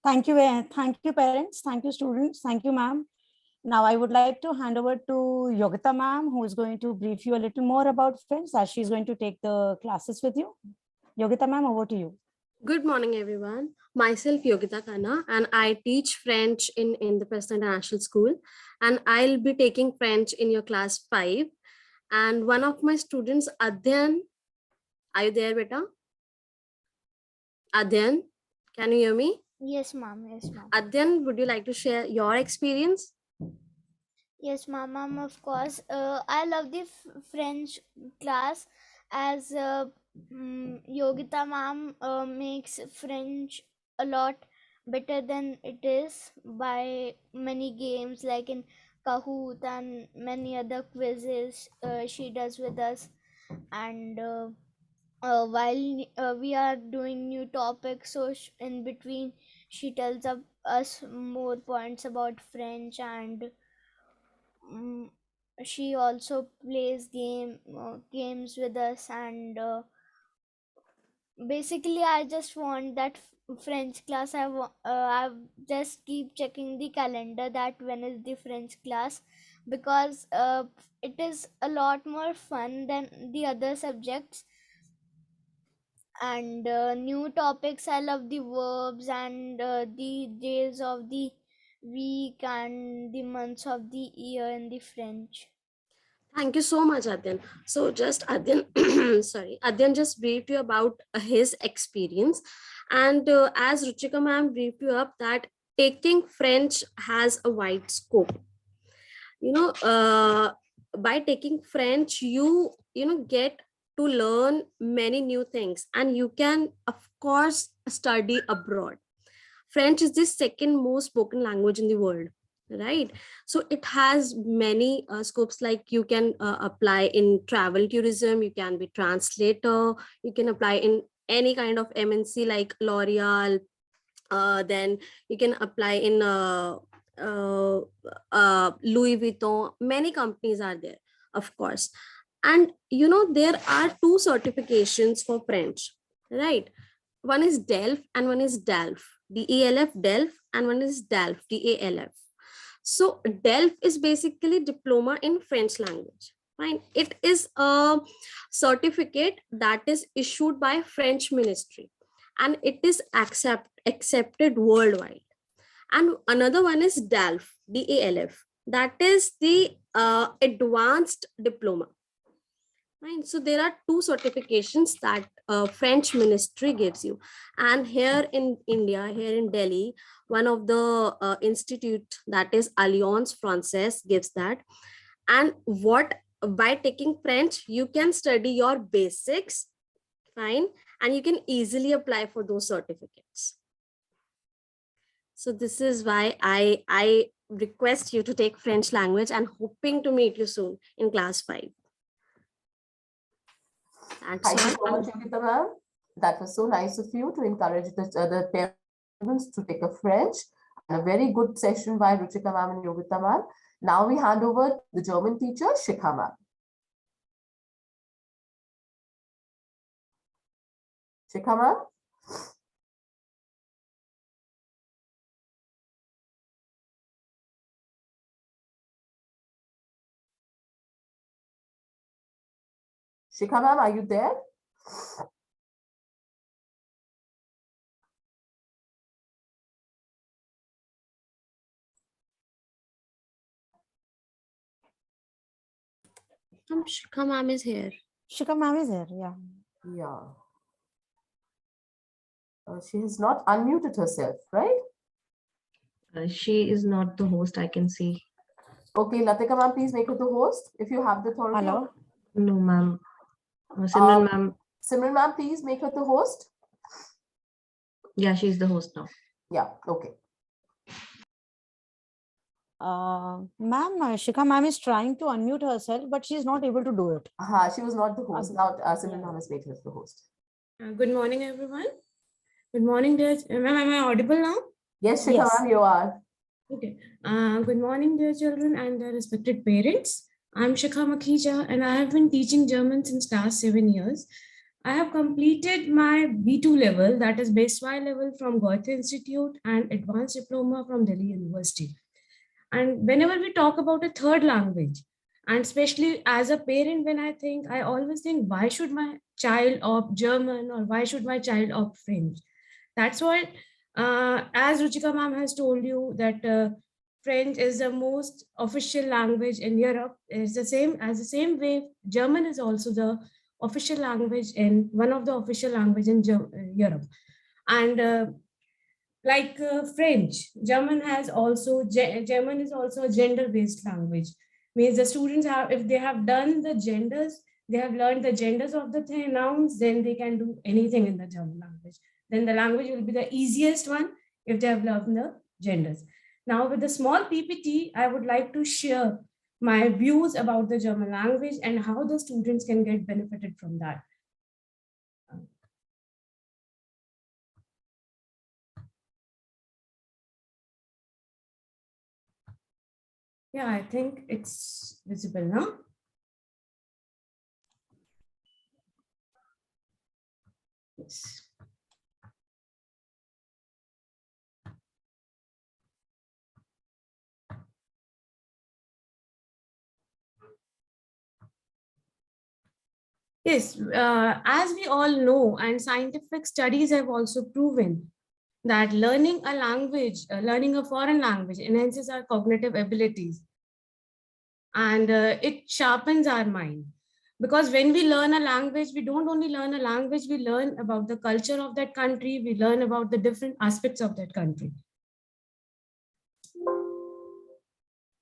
thank you, parents. Thank you, students. Thank you, ma'am. Now, I would like to hand over to Yogita ma'am, who is going to brief you a little more about French as she's going to take the classes with you. Yogita ma'am, over to you. Good morning, everyone. Myself, Yogita Khanna, and I teach French in Indraprastha International School. And I'll be taking French in your class 5. And one of my students, Adyan, are you there, beta? Adyan, can you hear me? Yes, ma'am. Yes, ma'am. Adyan, would you like to share your experience? Yes, ma'am. Of course. I love the French class as Yogita ma'am makes French a lot better than it is by many games like in Kahoot and many other quizzes she does with us. And while we are doing new topics, so in between she tells us more points about French, and she also plays games with us. And basically I just want that French class. I just keep checking the calendar that when is the French class, because it is a lot more fun than the other subjects. And new topics, I love the verbs and the days of the week and the months of the year in the French. Thank you so much, Adyan. So just Adyan, sorry, Adyan just briefed you about his experience. And as Ruchika ma'am briefed you up that taking French has a wide scope. By taking French, get to learn many new things, and you can, of course, study abroad. French is the second most spoken language in the world, right? So it has many scopes, like you can apply in travel tourism, you can be translator, you can apply in any kind of MNC like L'Oreal, then you can apply in uh, Louis Vuitton. Many companies are there, of course. And there are two certifications for French, right? One is DELF and one is DALF. DELF, DELF, and one is DALF, DALF. So DELF is basically diploma in French language. Fine. It is a certificate that is issued by French ministry, and it is accepted worldwide. And another one is DALF, DALF. That is the advanced diploma. Right. So there are two certifications that French ministry gives you. And here in India, here in Delhi, one of the institute, that is Alliance Française, gives that. And by taking French, you can study your basics, fine, and you can easily apply for those certificates. So this is why I request you to take French language, and hoping to meet you soon in class 5. Thank you so much, Yogita ma'am. That was so nice of you to encourage the parents to take a French. And a very good session by Ruchika ma'am and Yogita ma'am. Now we hand over the German teacher, Shikha ma'am. Shikha ma'am. Shikha ma'am, are you there? Shikha ma'am is here. Shikha ma'am is here, yeah. Yeah. She has not unmuted herself, right? She is not the host, I can see. Okay, Latika ma'am, please make her the host if you have the authority. Hello? No, ma'am. Simran ma'am. Simran ma'am, please make her the host. Yeah, she's the host now. Yeah, okay. Ma'am, Shikha ma'am is trying to unmute herself, but she is not able to do it. She was not the host. Now Simran ma'am has made her the host. Good morning, everyone. Good morning, dear. Ma'am, am I audible now? Yes, Shikha ma'am, you are. Okay. Good morning, dear children and their respected parents. I'm Shikha Makhija, and I have been teaching German since last 7 years. I have completed my B2 level, that is base Y level, from Goethe Institute, and advanced diploma from Delhi University. And whenever we talk about a third language, and especially as a parent, when I always think, why should my child opt German, or why should my child opt French? That's why, as Ruchika ma'am has told you, that French is the most official language in Europe. It's the same way German is also the official language in one of the official language in Europe. And like French, German is also a gender-based language. Means the students have, if they have done the genders, they have learned the genders of the nouns, then they can do anything in the German language. Then the language will be the easiest one if they have learned the genders. Now with the small PPT, I would like to share my views about the German language and how the students can get benefited from that. Yeah, I think it's visible now. Yes. Yes, as we all know, and scientific studies have also proven that learning a language, learning a foreign language enhances our cognitive abilities, and it sharpens our mind. Because when we learn a language, we don't only learn a language, we learn about the culture of that country, we learn about the different aspects of that country.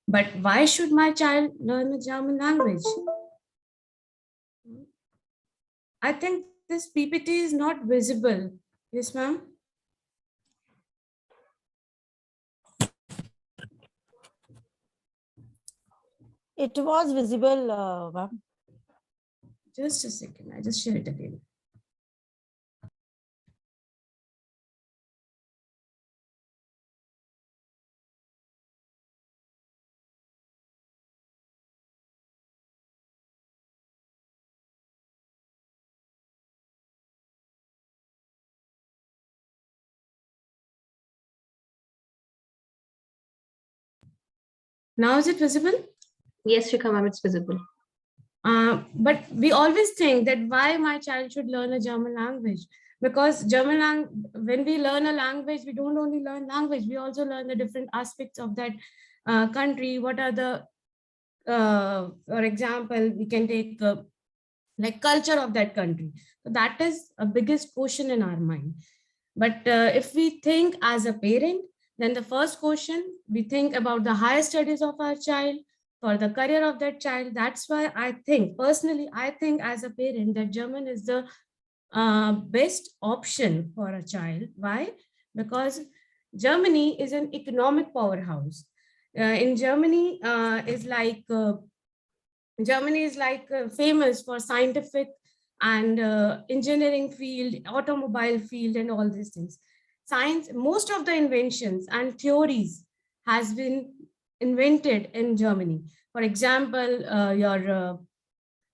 But why should my child learn the German language? I think this PPT is not visible. Yes, ma'am? It was visible, ma'am. Just a second, I just share it again. Now is it visible? Yes, Shikha ma'am, it's visible. But we always think that why my child should learn a German language, because when we learn a language, we don't only learn language, we also learn the different aspects of that country. What are the, for example, we can take like culture of that country. So that is a biggest question in our mind. But if we think as a parent, then the first question, we think about the higher studies of our child, for the career of that child. That's why I think, personally, I think as a parent that German is the best option for a child. Why? Because Germany is an economic powerhouse. In Germany, Germany is famous for scientific and engineering field, automobile field, and all these things. Science, most of the inventions and theories has been invented in Germany. For example,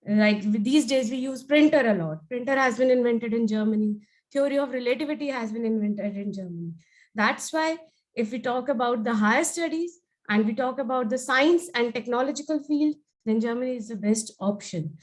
like these days we use printer a lot. Printer has been invented in Germany. Theory of relativity has been invented in Germany. That's why if we talk about the higher studies and we talk about the science and technological field, then Germany is the best option.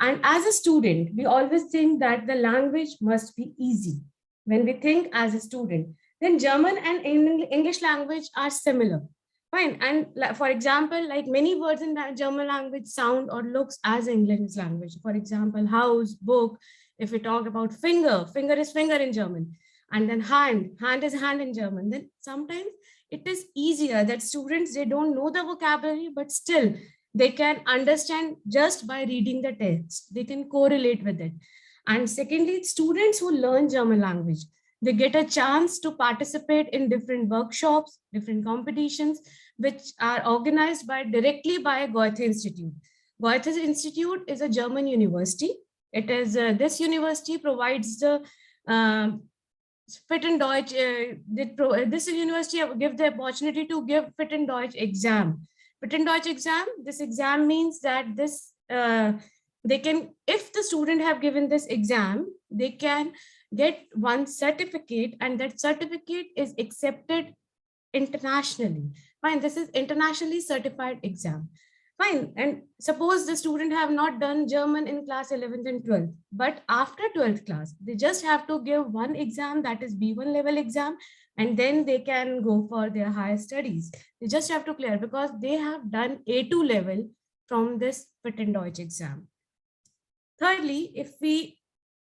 And as a student, we always think that the language must be easy. When we think as a student, then German and English language are similar. Fine. And for example, like many words in the German language sound or looks as English language. For example, house, book. If we talk about finger, finger is finger in German. And then hand is hand in German. Then sometimes it is easier that students, they don't know the vocabulary, but still they can understand just by reading the text. They can correlate with it. And secondly, students who learn German language, they get a chance to participate in different workshops, different competitions, which are organized directly by Goethe Institute. Goethe Institute is a German university. It is this university provides the Fit in Deutsch. This university give the opportunity to give Fit in Deutsch exam. Fit in Deutsch exam. This exam means that they can, if the student have given this exam, they can get one certificate, and that certificate is accepted internationally. Fine, this is internationally certified exam. Fine, and suppose the student have not done German in class 11th and 12th, but after 12th class, they just have to give one exam, that is B1 level exam, and then they can go for their higher studies. They just have to clear because they have done A2 level from this Fit in Deutsch exam. Thirdly, if we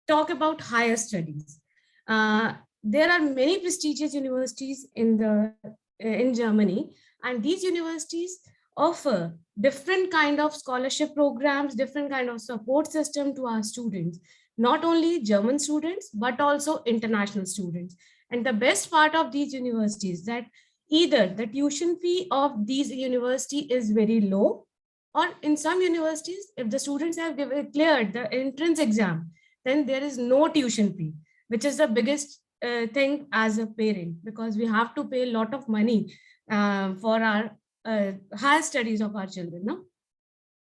talk about higher studies, there are many prestigious universities in Germany, and these universities offer different kind of scholarship programs, different kind of support system to our students, not only German students, but also international students. And the best part of these universities that either the tuition fee of these university is very low, or in some universities, if the students have cleared the entrance exam, then there is no tuition fee, which is the biggest thing as a parent, because we have to pay a lot of money for our higher studies of our children. No?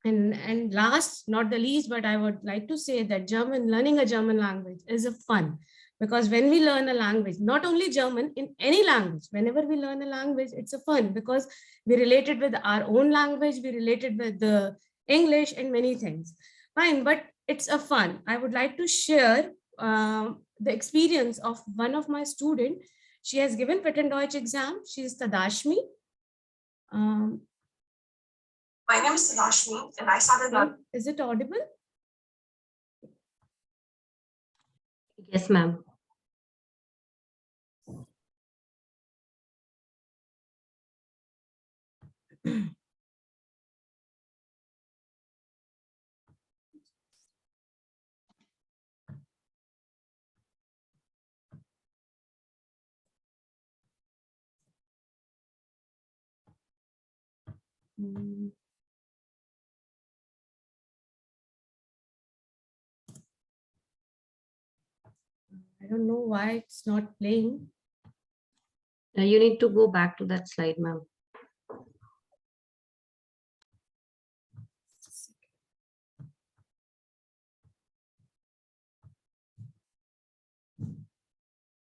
And last, not the least, but I would like to say that learning a German language is a fun, because when we learn a language, not only German, in any language, whenever we learn a language, it's a fun because we relate it with our own language, we relate it with the English and many things. Fine, but it's a fun. I would like to share the experience of one of my student. She has given written Deutsch exam. She is Tadashmi. Um, My name is Tadashmi and I started. is it audible? Yes, ma'am. I don't know why it's not playing. You need to go back to that slide, ma'am.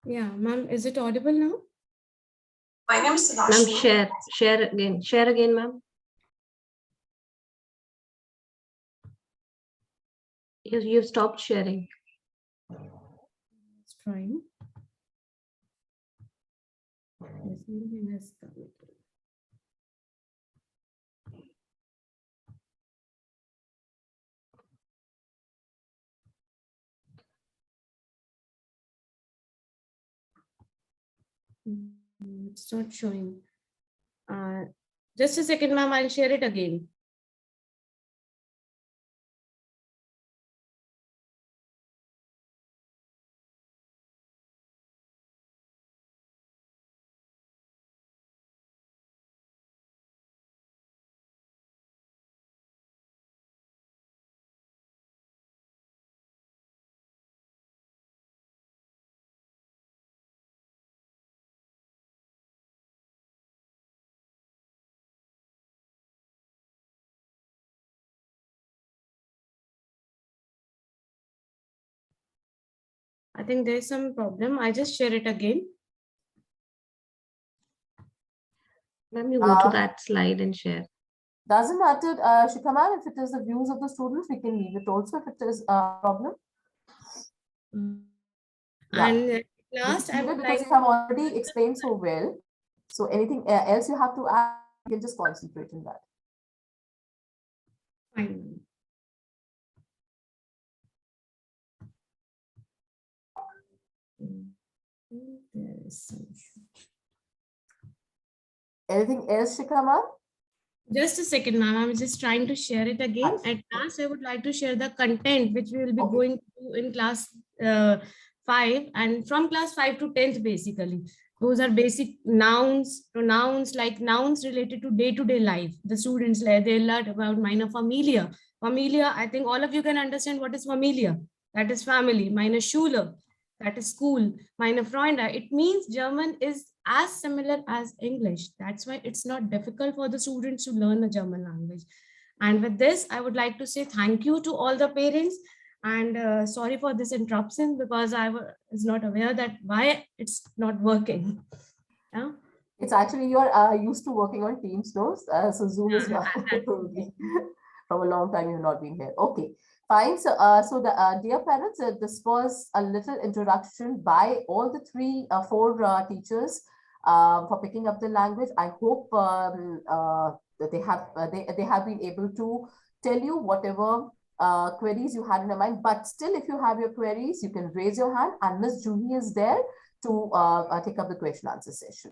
Yeah, ma'am, is it audible now? My name is Ma'am, Tadashmi. share again, ma'am. You've stopped sharing. It's trying. Yes, something has come. It's not showing. Just a second, ma'am, I'll share it again. I think there's some problem. I just share it again. Ma'am, you go to that slide and share. Doesn't matter, Shikha ma'am, if it is the views of the students, we can leave it also if it is a problem. Yeah. And last, I would because like you have already explained so well. So anything else you have to add, you can just concentrate on that. Fine. There is some Anything else, Shikha ma'am? Just a second, ma'am. I'm just trying to share it again. At last, I would like to share the content which we will be going to in class 5 and from class 5 to 10th, basically. Those are basic nouns, pronouns, like nouns related to day-to-day life. The students, they learn about meine Familie. Familia, I think all of you can understand what is Familia. That is family. Meine Schule, that is school. Meine Freunde, it means German is as similar as English. That's why it's not difficult for the students to learn the German language. And with this, I would like to say thank you to all the parents. And sorry for this interruption because I was not aware that why it's not working. Yeah. It's actually you're used to working on Teams, no? So Zoom is not probably from a long time you've not been here. Okay, fine. So, dear parents, this was a little introduction by all the four teachers for picking up the language. I hope that they have been able to tell you whatever queries you had in your mind. But still, if you have your queries, you can raise your hand, and Miss Juhi is there to take up the question answer session.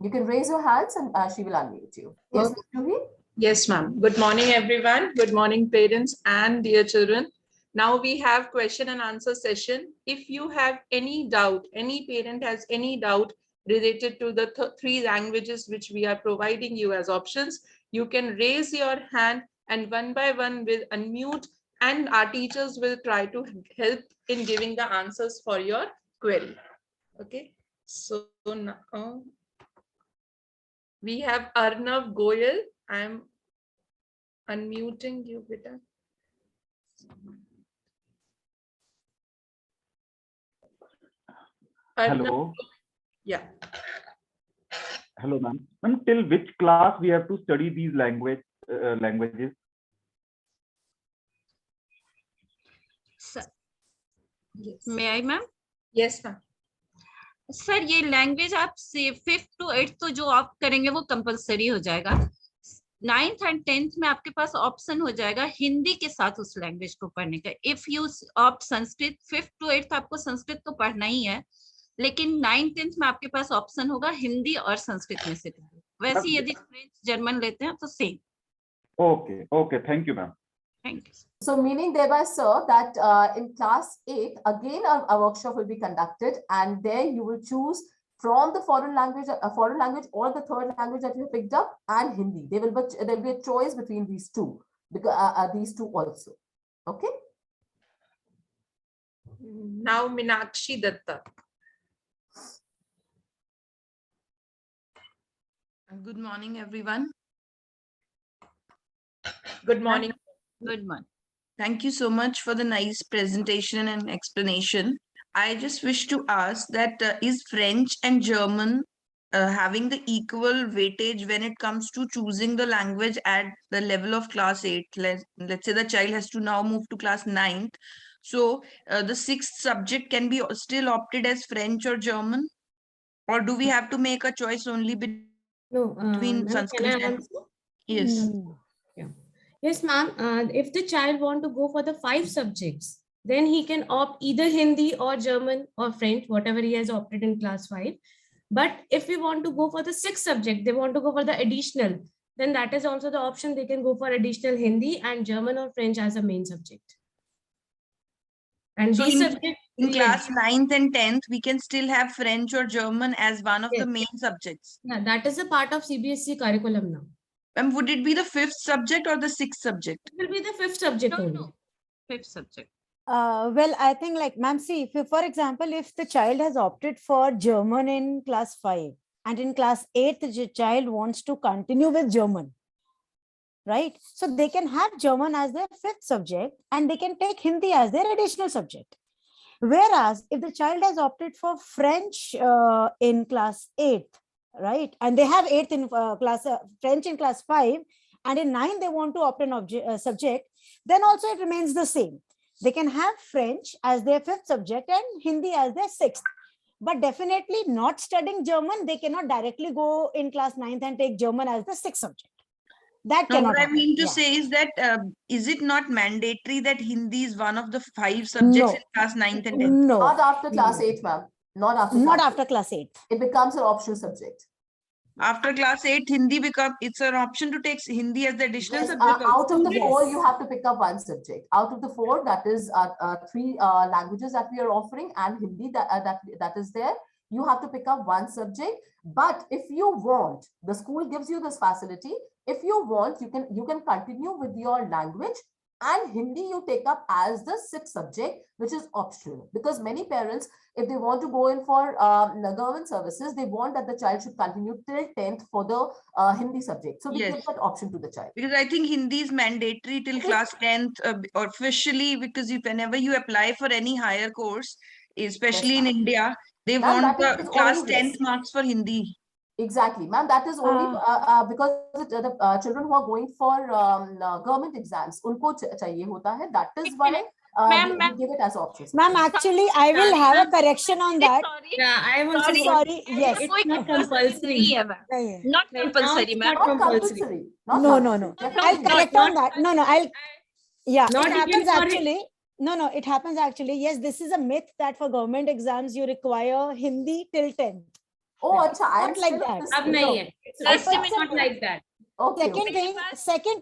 You can raise your hands and she will unmute you. Yes, Ms. Juhi? Yes, ma'am. Good morning, everyone. Good morning, parents and dear children. Now we have question and answer session. If you have any doubt, any parent has any doubt related to the three languages which we are providing you as options, you can raise your hand and one by one will unmute and our teachers will try to help in giving the answers for your query. Okay, so now we have Arnav Goyal. I'm unmuting you, beta. Hello. Yeah. Hello, ma'am. Ma'am, till which class we have to study these languages? May I, ma'am? Yes, ma'am. Sir ये language आप से 5th to 8th तो जो आप करेंगे वो compulsory हो जाएगा। 9th and 10th में आपके पास ऑप्शन हो जाएगा हिंदी के साथ उस लैंग्वेज को पढ़ने का। If you opt Sanskrit 5th to 8th आपको संस्कृत तो पढ़ना ही है, लेकिन 9th 10th में आपके पास ऑप्शन होगा हिंदी और संस्कृत में से। वैसे यदि फ्रेंच जर्मन लेते हैं तो same. Okay, thank you, ma'am. Thank you. So meaning thereby, sir, that in class 8, again a workshop will be conducted, and there you will choose from the foreign language or the third language that you picked up, and Hindi. There will be a choice between these two, because these two also. Okay. Now Meenakshi Datta. Good morning, everyone. Good morning. Good morning. Thank you so much for the nice presentation and explanation. I just wish to ask that is French and German having the equal weightage when it comes to choosing the language at the level of class 8? Let's say the child has to now move to class 9th. So the 6th subject can be still opted as French or German? Or do we have to make a choice only between Sanskrit and... Yes. Yeah. Yes, ma'am. If the child want to go for the 5 subjects, then he can opt either Hindi or German or French, whatever he has opted in class 5. But if we want to go for the 6th subject, they want to go for the additional, then that is also the option. They can go for additional Hindi and German or French as a main subject. And So these subjects in class 9th and 10th, we can still have French or German as one of the main subjects. Yeah, that is a part of CBSE curriculum now. And would it be the 5th subject or the 6th subject? It will be the 5th subject only. 5th subject. Well, I think like ma'am, see, if, for example, if the child has opted for German in class 5 and in class 8, the child wants to continue with German, right? So they can have German as their 5th subject and they can take Hindi as their additional subject. Whereas if the child has opted for French in class 8, right, and they have 8th in French in class 5, and in 9 they want to opt an subject, then also it remains the same. They can have French as their 5th subject and Hindi as their 6th. But definitely not studying German, they cannot directly go in class 9th and take German as the 6th subject. That No, cannot what I happen. mean to Yeah. say is that is it not mandatory that Hindi is one of the 5 subjects in class 9th and 10th? No. Not after class 8, ma'am. Not after class 8. It becomes an optional subject. After class 8, Hindi it's an option to take Hindi as the additional Yes, subject. out of the 4, you have to pick up one subject. Out of the 4, that is 3 languages that we are offering, and Hindi that is there. You have to pick up one subject. But if you want, the school gives you this facility. If you want, you can continue with your language, and Hindi you take up as the 6th subject, which is optional. Because many parents, if they want to go in for government services, they want that the child should continue till 10th for the Hindi subject. So we give that option to the child. Because I think Hindi is mandatory till class 10th officially, because whenever you apply for any higher course, especially in India, they want class 10th marks for Hindi. Exactly, ma'am. That is only because the children who are going for government exams, unko chahiye hota hai. That is why we give it as options. Ma'am, actually, I will have a correction on that. Yeah, I am also sorry. Yes, it's not compulsory. Not compulsory, ma'am. Not compulsory. No. I'll correct on that. No, I'll. Yeah, Not it happens even for actually. No, it happens actually. Yes, this is a myth that for government exams you require Hindi till 10th. Oh, acha, I am not like that. Ab nahi hai. It's not like that. Okay. Second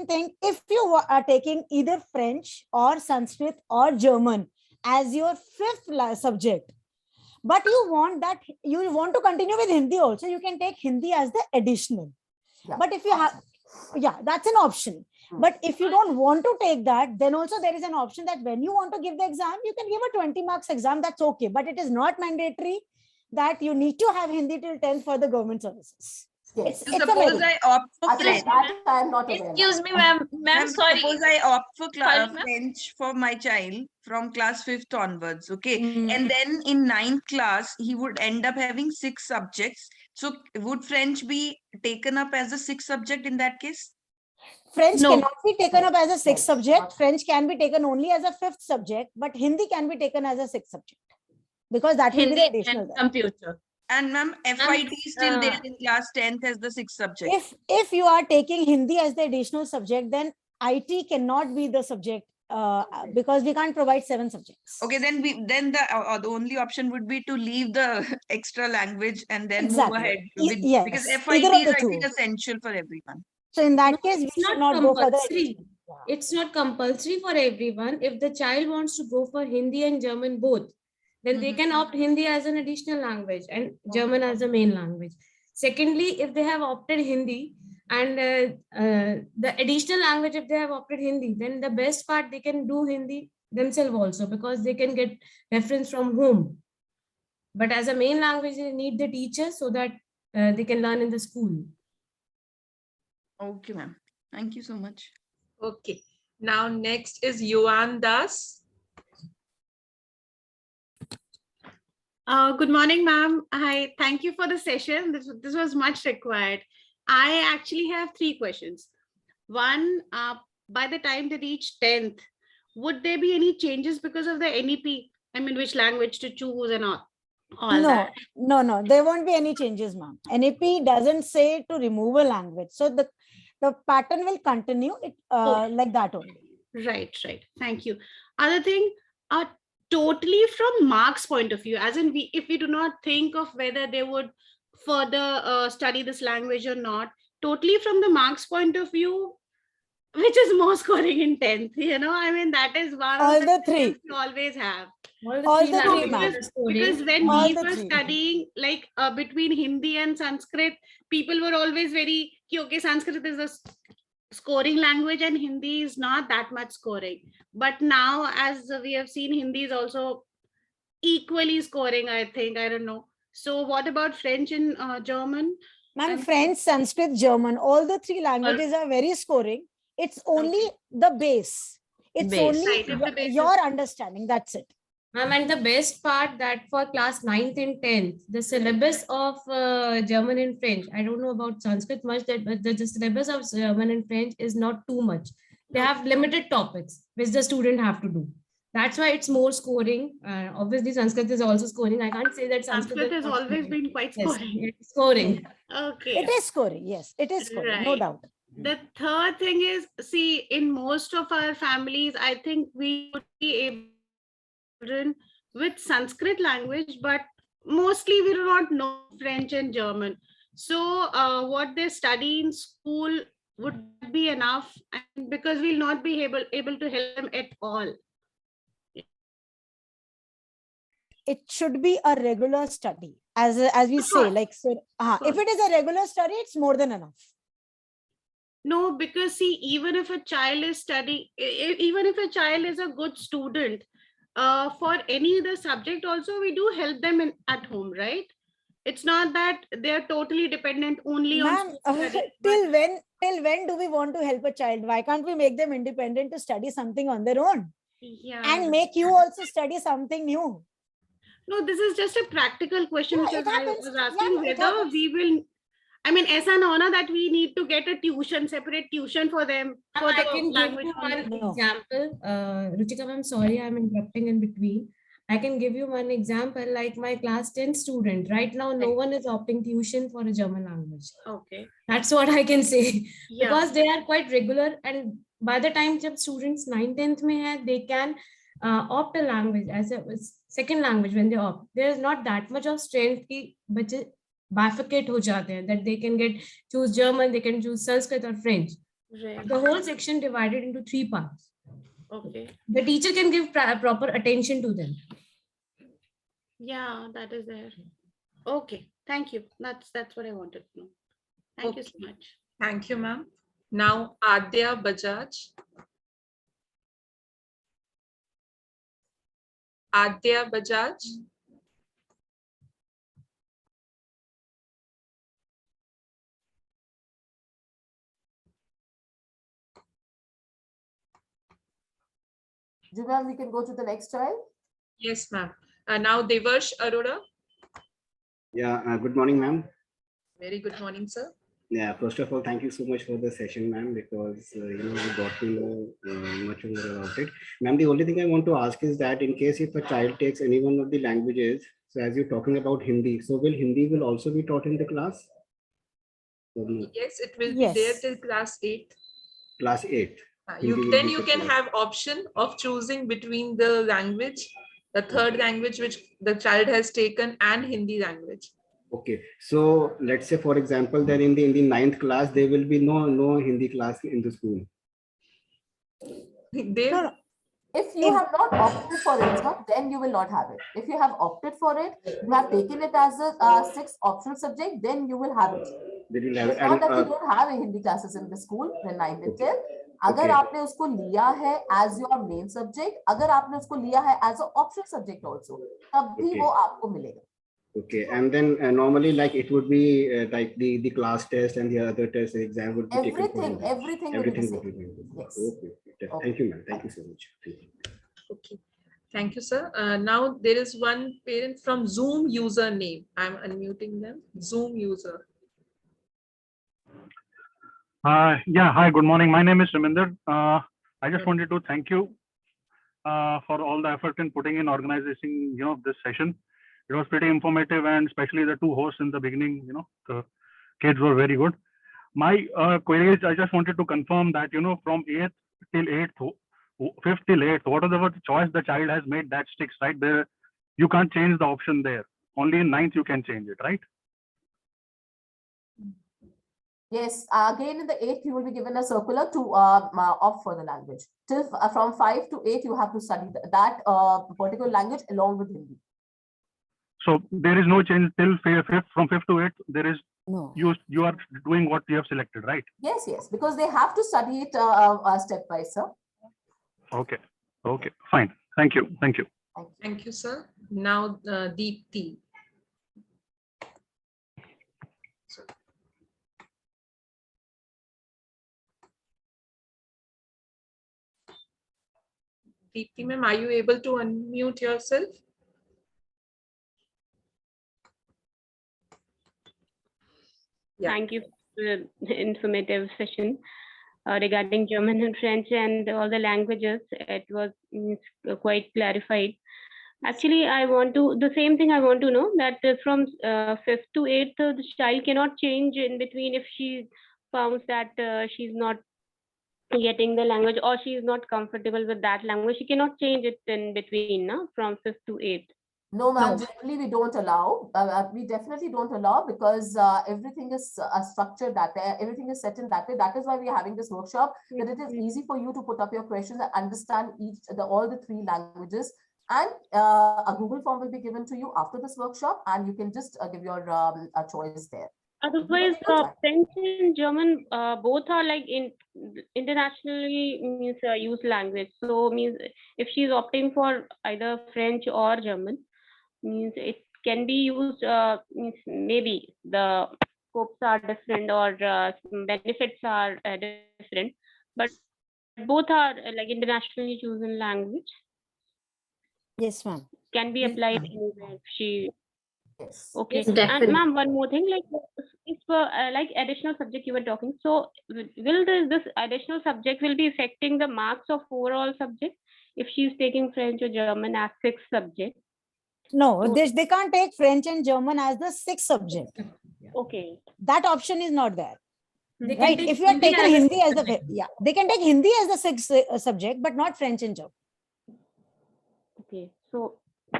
thing, if you are taking either French or Sanskrit or German as your 5th subject, but you want to continue with Hindi also, you can take Hindi as the additional. Yeah. But if you have, that's an option. But if you don't want to take that, then also there is an option that when you want to give the exam, you can give a 20 marks exam. That's okay. But it is not mandatory that you need to have Hindi till 10th for the government services. Yes. Suppose I opt for French. I am not aware. Excuse me, ma'am, sorry. Suppose I opt for French for my child from class 5th onwards, okay? And then in 9th class, he would end up having 6 subjects. So would French be taken up as a 6th subject in that case? French No. cannot be taken up as a sixth French, subject. not- French can be taken only as a fifth subject, but Hindi can be taken as a sixth subject because that will be the Hindi additional and there. computer. And ma'am, FIT is still there uh, in class 10th as the sixth subject. If you are taking Hindi as the additional subject, then IT cannot be the subject because we can't provide 7 subjects. Okay, then the only option would be to leave the extra language and then Exactly. move ahead Yes, because either FIT of is, the I two. think, essential for everyone. So in that No, case, we it's should not not go for the compulsory. It's not compulsory for everyone. If the child wants to go for Hindi and German both, then they can opt Hindi as an additional language and German as a main language. Secondly, if they have opted Hindi and the additional language, if they have opted Hindi, then the best part, they can do Hindi themselves also because they can get reference from home. But as a main language, they need the teacher so that they can learn in the school. Okay, ma'am. Thank you so much. Okay. Now next is Yuan Das. Good morning, ma'am. I thank you for the session. This was much required. I actually have 3 questions. One, by the time they reach 10th, would there be any changes because of the NEP? I mean, which language to choose and all that? No, there won't be any changes, ma'am. NEP doesn't say to remove a language. So the pattern will continue like that only. Right. Thank you. Other thing, totally from Mark's point of view, as in if we do not think of whether they would further study this language or not, totally from the Mark's point of view, which is more scoring in 10th, I mean, that is one All of the the 3 questions we always have. All the 3, ma'am. Because when All we the were 3. studying like between Hindi and Sanskrit, people were always very okay, Sanskrit is the scoring language and Hindi is not that much scoring. But now, as we have seen, Hindi is also equally scoring, I think. I don't know. So what about French and German? Ma'am, French, Sanskrit, German, all the 3 languages are very scoring. It's only the base. It's Base. only your understanding. That's it. Ma'am, and the best part that for class 9th and 10th, the syllabus of German and French, I don't know about Sanskrit much, but the syllabus of German and French is not too much. They have limited topics which the student have to do. That's why it's more scoring. Obviously, Sanskrit is also scoring. I can't say that Sanskrit has always been quite scoring. Yes, it's scoring. Okay. It is scoring. Yes, it is scoring. No Right. doubt. The third thing is, see, in most of our families, I think we would be able to with Sanskrit language, but mostly we do not know French and German. So what they study in school would be enough, and because we'll not be able to help them at all. It should be a regular study, as we say. Like so, if it is a regular study, it's more than enough. No, because see, even if a child is studying, even if a child is a good student, for any other subject also, we do help them at home, right? It's not that they're totally dependent only on study. Till when do we want to help a child? Why can't we make them independent to study something on their own? Yeah. And make you also study something new. No, this is just a practical question, which is I was asking it whether we will. I mean, as an honor that we need to get a separate tuition for them for I the can give language. you one example. Ruchika, I'm sorry, I'm interrupting in between. I can give you one example, like my class 10 student. Right now, no one is opting tuition for a German language. Okay. That's what I can say. Yeah. Because they are quite regular, and by the time jab students 9th, 10th mein hai, they can opt a language as a second language when they opt. There is not that much of strength ki bache bifurcate ho jate hain, that they can choose German, they can choose Sanskrit or French. Right. The whole section divided into 3 parts. Okay. The teacher can give proper attention to them. Yeah, that is there. Okay, thank you. That's what I wanted to know. Thank you so much. Thank you, ma'am. Now, Adya Bajaj. Adya Bajaj. Ma'am, we can go to the next child. Yes, ma'am. Now, Devarsh Arora. Yeah, good morning, ma'am. Very good morning, sir. Yeah, first of all, thank you so much for the session, ma'am, because you got to know much more about it. Ma'am, the only thing I want to ask is that in case if a child takes any one of the languages, so as you're talking about Hindi, so will Hindi will also be taught in the class? Or no? Yes, it will be there Yes. till class 8. Class 8. You Hindi will then be you for can class. have option of choosing between the language, the third language which the child has taken, and Hindi language. Okay, so let's say, for example, that in the ninth class there will be no Hindi class in the school. They No, no. If you have not opted for it, sir, then you will not have it. If you have opted for it, you have taken it as a sixth optional subject, then you will have it. They will have It's not that we don't have a Hindi classes in the school in 9 to 10. अगर आपने उसको लिया है as your main subject, अगर आपने उसको लिया है as an optional subject also, तब भी वो आपको मिलेगा. Okay, and then normally like it would be like the class test and the other test the exam would be taken for Hindi. Everything will be the would same. be Hindi. Yes. Okay. Thank you, ma'am. Thank you so much. Thank you. Okay. Thank you, sir. Now there is one parent from Zoom username. I'm unmuting them. Zoom user. Yeah, hi, good morning. My name is Raminder. I just wanted to thank you for all the effort in putting in organizing, this session. It was pretty informative, and especially the two hosts in the beginning, the kids were very good. My query is, I just wanted to confirm that, from 8th till 8th, 5th till 8th, whatever the choice the child has made, that sticks, right? There, you can't change the option there. Only in 9th you can change it, right? Yes, again in the 8th you will be given a circular to opt for the language. Till from 5 to 8 you have to study that particular language along with Hindi. So there is no change till 5th. From 5th to 8th, there is no. You are doing what you have selected, right? Yes, because they have to study it step by step. Okay, fine. Thank you. Thank you, sir. Now, Deepthi. Deepthi, ma'am, are you able to unmute yourself? Yeah. Thank you for the informative session regarding German and French and all the languages. It was quite clarified. Actually, the same thing I want to know, that from 5th to 8th, the child cannot change in between if she found that she's not getting the language or she is not comfortable with that language. She cannot change it in between, no? From 5th to 8th. No, ma'am, generally we don't allow. We definitely don't allow because everything is structured that way. Everything is set in that way. That is why we are having this workshop, that it is easy for you to put up your questions and understand all the three languages. And a Google form will be given to you after this workshop, and you can just give your choice there. Otherwise, French and German both are like internationally means used language. So means if she's opting for either French or German, means it can be used. Means maybe the scopes are different or benefits are different, but both are like internationally chosen language. Yes, ma'am. Can be applied anywhere if she. Yes. Okay. Yes, and ma'am, one more thing, like if like additional subject you were talking, so will this additional subject will be affecting the marks of overall subject if she's taking French or German as 6th subject? No, they can't take French and German as the 6th subject. Okay. That option is not there. They Right? can If you are Hindi taking as a Hindi as sixth the they can take Hindi as the 6th subject, but not French and German. Okay. So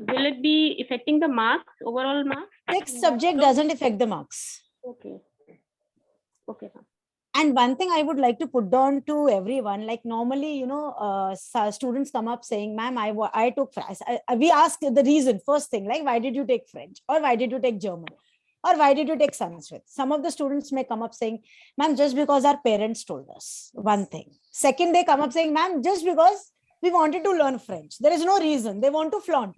will it be affecting the marks, overall marks? 6th subject doesn't affect the marks. Okay. Okay. And one thing I would like to put down to everyone, like normally, students come up saying, ma'am, I took French. We ask the reason, first thing, like, why did you take French? Or why did you take German? Or why did you take Sanskrit? Some of the students may come up saying, ma'am, just because our parents told us, one thing. Second, they come up saying, ma'am, just because we wanted to learn French. There is no reason. They want to flaunt.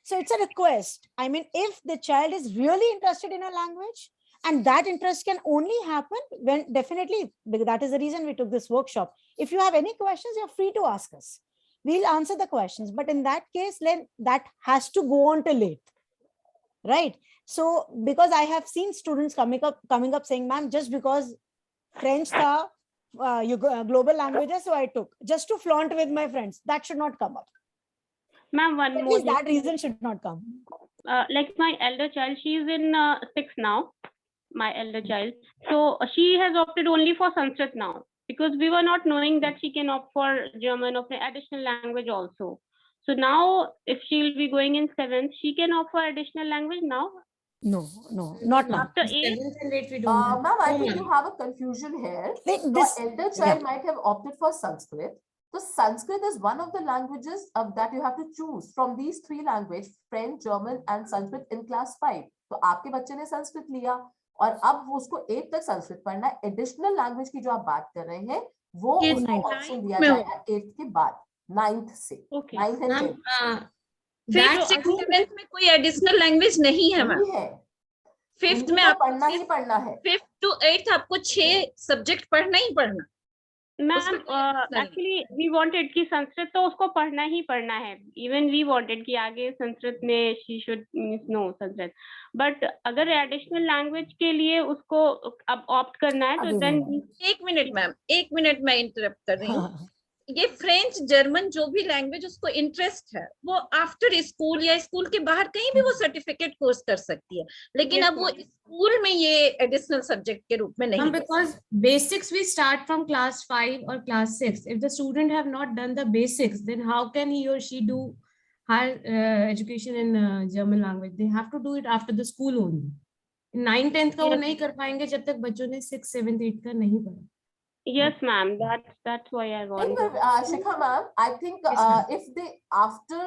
So it's a request. I mean, if the child is really interested in a language, and that interest can only happen when definitely, that is the reason we took this workshop. If you have any questions, you're free to ask us. We'll answer the questions. But in that case, then that has to go on till 8th. Right? So because I have seen students coming up saying, ma'am, just because French tha, global languages, so I took just to flaunt with my friends. That should not come up. Ma'am, one At more least thing. that reason should not come. Like my elder child, she is in 6 now, my elder child. So she has opted only for Sanskrit now, because we were not knowing that she can opt for German or additional language also. So now if she will be going in 7th, she can opt for additional language now. No, not now. After 8th? And 8th we don't have. Ma'am, I think you have a confusion here. This, Your elder child might have opted for Sanskrit. So Sanskrit is one of the languages that you have to choose from these three languages, French, German and Sanskrit in class 5. तो आपके बच्चे ने संस्कृत लिया और अब वो उसको 8 तक संस्कृत पढ़ना है. एडिशनल लैंग्वेज की जो आप बात कर रहे हैं वो उसको ऑप्शन दिया जाएगा 8th के बाद, 9th से. 9th and 10th. 5th 6th 7th में कोई एडिशनल लैंग्वेज नहीं है मैम. 5th में आपको पढ़ना ही पढ़ना है. 5th to 8th आपको 6 सब्जेक्ट पढ़ना ही पढ़ना. मैम एक्चुअली वी वांटेड कि संस्कृत तो उसको पढ़ना ही पढ़ना है. इवन वी वांटेड कि आगे संस्कृत में she should know Sanskrit. But अगर एडिशनल लैंग्वेज के लिए उसको अब ऑप्ट करना है तो देन. एक मिनट मैम, एक मिनट मैं इंटरप्ट कर रही हूँ. ये फ्रेंच जर्मन जो भी लैंग्वेज उसको इंटरेस्ट है वो आफ्टर स्कूल या स्कूल के बाहर कहीं भी वो सर्टिफिकेट कोर्स कर सकती है, लेकिन अब वो स्कूल में ये एडिशनल सब्जेक्ट के रूप में नहीं. Because basics we start from class 5 or class 6. If the student have not done the basics, then how can he or she do higher education in German language? They have to do it after the school only. 9th 10th का वो नहीं कर पाएंगे जब तक बच्चों ने 6th 7th 8th का नहीं पढ़ा. Yes, ma'am. That's why I want. Shikha ma'am, I think if they after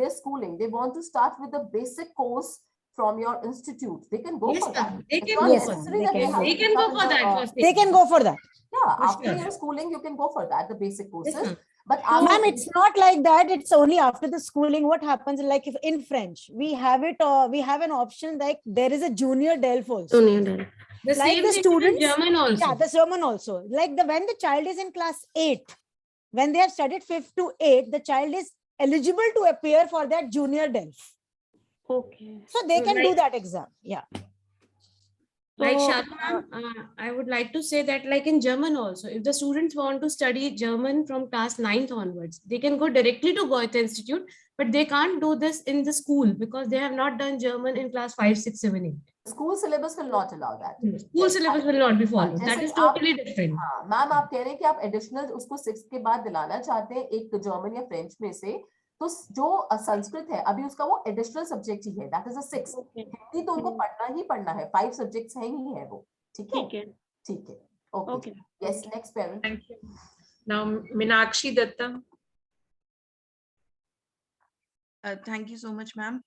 their schooling they want to start with the basic course from your institute, they can go for that. They can go for that. They can go for that. They can go for that. Yeah, after your schooling you can go for that, the basic courses. But ma'am, it's not like that. It's only after the schooling. What happens, like if in French we have it, we have an option like there is a junior DELF also. Junior DELF. The like same the thing students, in German also. Yeah, the German also. Like when the child is in class 8, when they have studied 5th to 8th, the child is eligible to appear for that junior DELF. Okay. So they can do that exam. Yeah. Like Sharma, I would like to say that like in German also, if the students want to study German from class 9th onwards, they can go directly to Goethe Institute, but they can't do this in the school because they have not done German in class 5, 6, 7, 8. School syllabus will not allow that. School syllabus will not be followed. That is totally different. Ma'am आप कह रहे हैं कि आप additional उसको 6th के बाद दिलाना चाहते हैं एक जर्मन या फ्रेंच में से, तो जो संस्कृत है अभी उसका वो एडिशनल सब्जेक्ट ही है, that is a 6th. Hindi तो उनको पढ़ना ही पढ़ना है, 5 सब्जेक्ट्स हैं ही है वो. ठीक है, ठीक है. Okay, yes, next parent. Thank you. Now Meenakshi Datta. Thank you so much, ma'am.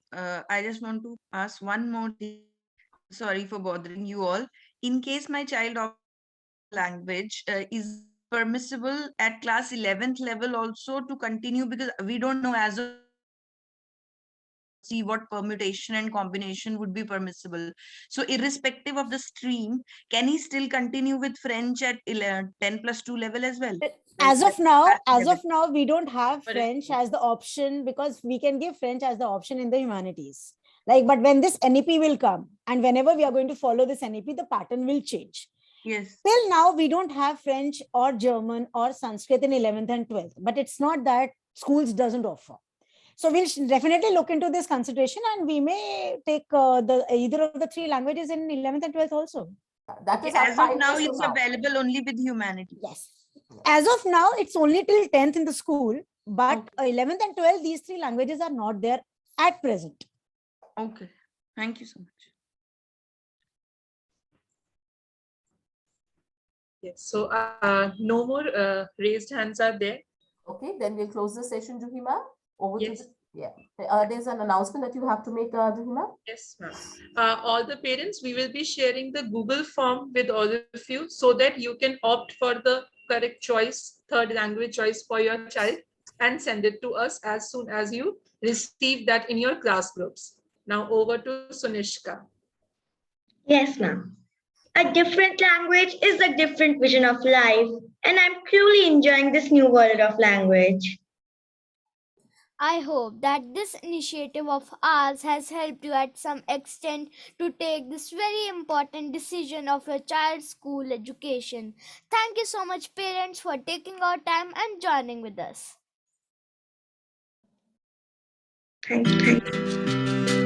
I just want to ask one more thing. Sorry for bothering you all. In case my child of language is permissible at class 11th level also to continue, because we don't know as of see what permutation and combination would be permissible. So irrespective of the stream, can he still continue with French at 10+2 level as well? As of now, we don't have French as the option, because we can give French as the option in the humanities. Like, but when this NEP will come and whenever we are going to follow this NEP, the pattern will change. Yes. Till now, we don't have French or German or Sanskrit in 11th and 12th, but it's not that schools doesn't offer. So we'll definitely look into this consideration and we may take either of the 3 languages in 11th and 12th also. That is as of now, it's available only with humanities. Yes. As of now, it's only till 10th in the school, but 11th and 12th, these 3 languages are not there at present. Okay. Thank you so much. Yes. So no more raised hands are there. Okay, then we'll close the session, Juhima. Over Yes. to there's an announcement that you have to make, Juhima. Yes, ma'am. All the parents, we will be sharing the Google form with all of you so that you can opt for the correct choice, 3rd language choice for your child, and send it to us as soon as you receive that in your class groups. Now over to Sunishka. Yes, ma'am. A different language is a different vision of life, and I'm truly enjoying this new world of language. I hope that this initiative of ours has helped you at some extent to take this very important decision of your child's school education. Thank you so much, parents, for taking our time and joining with us. Thank you.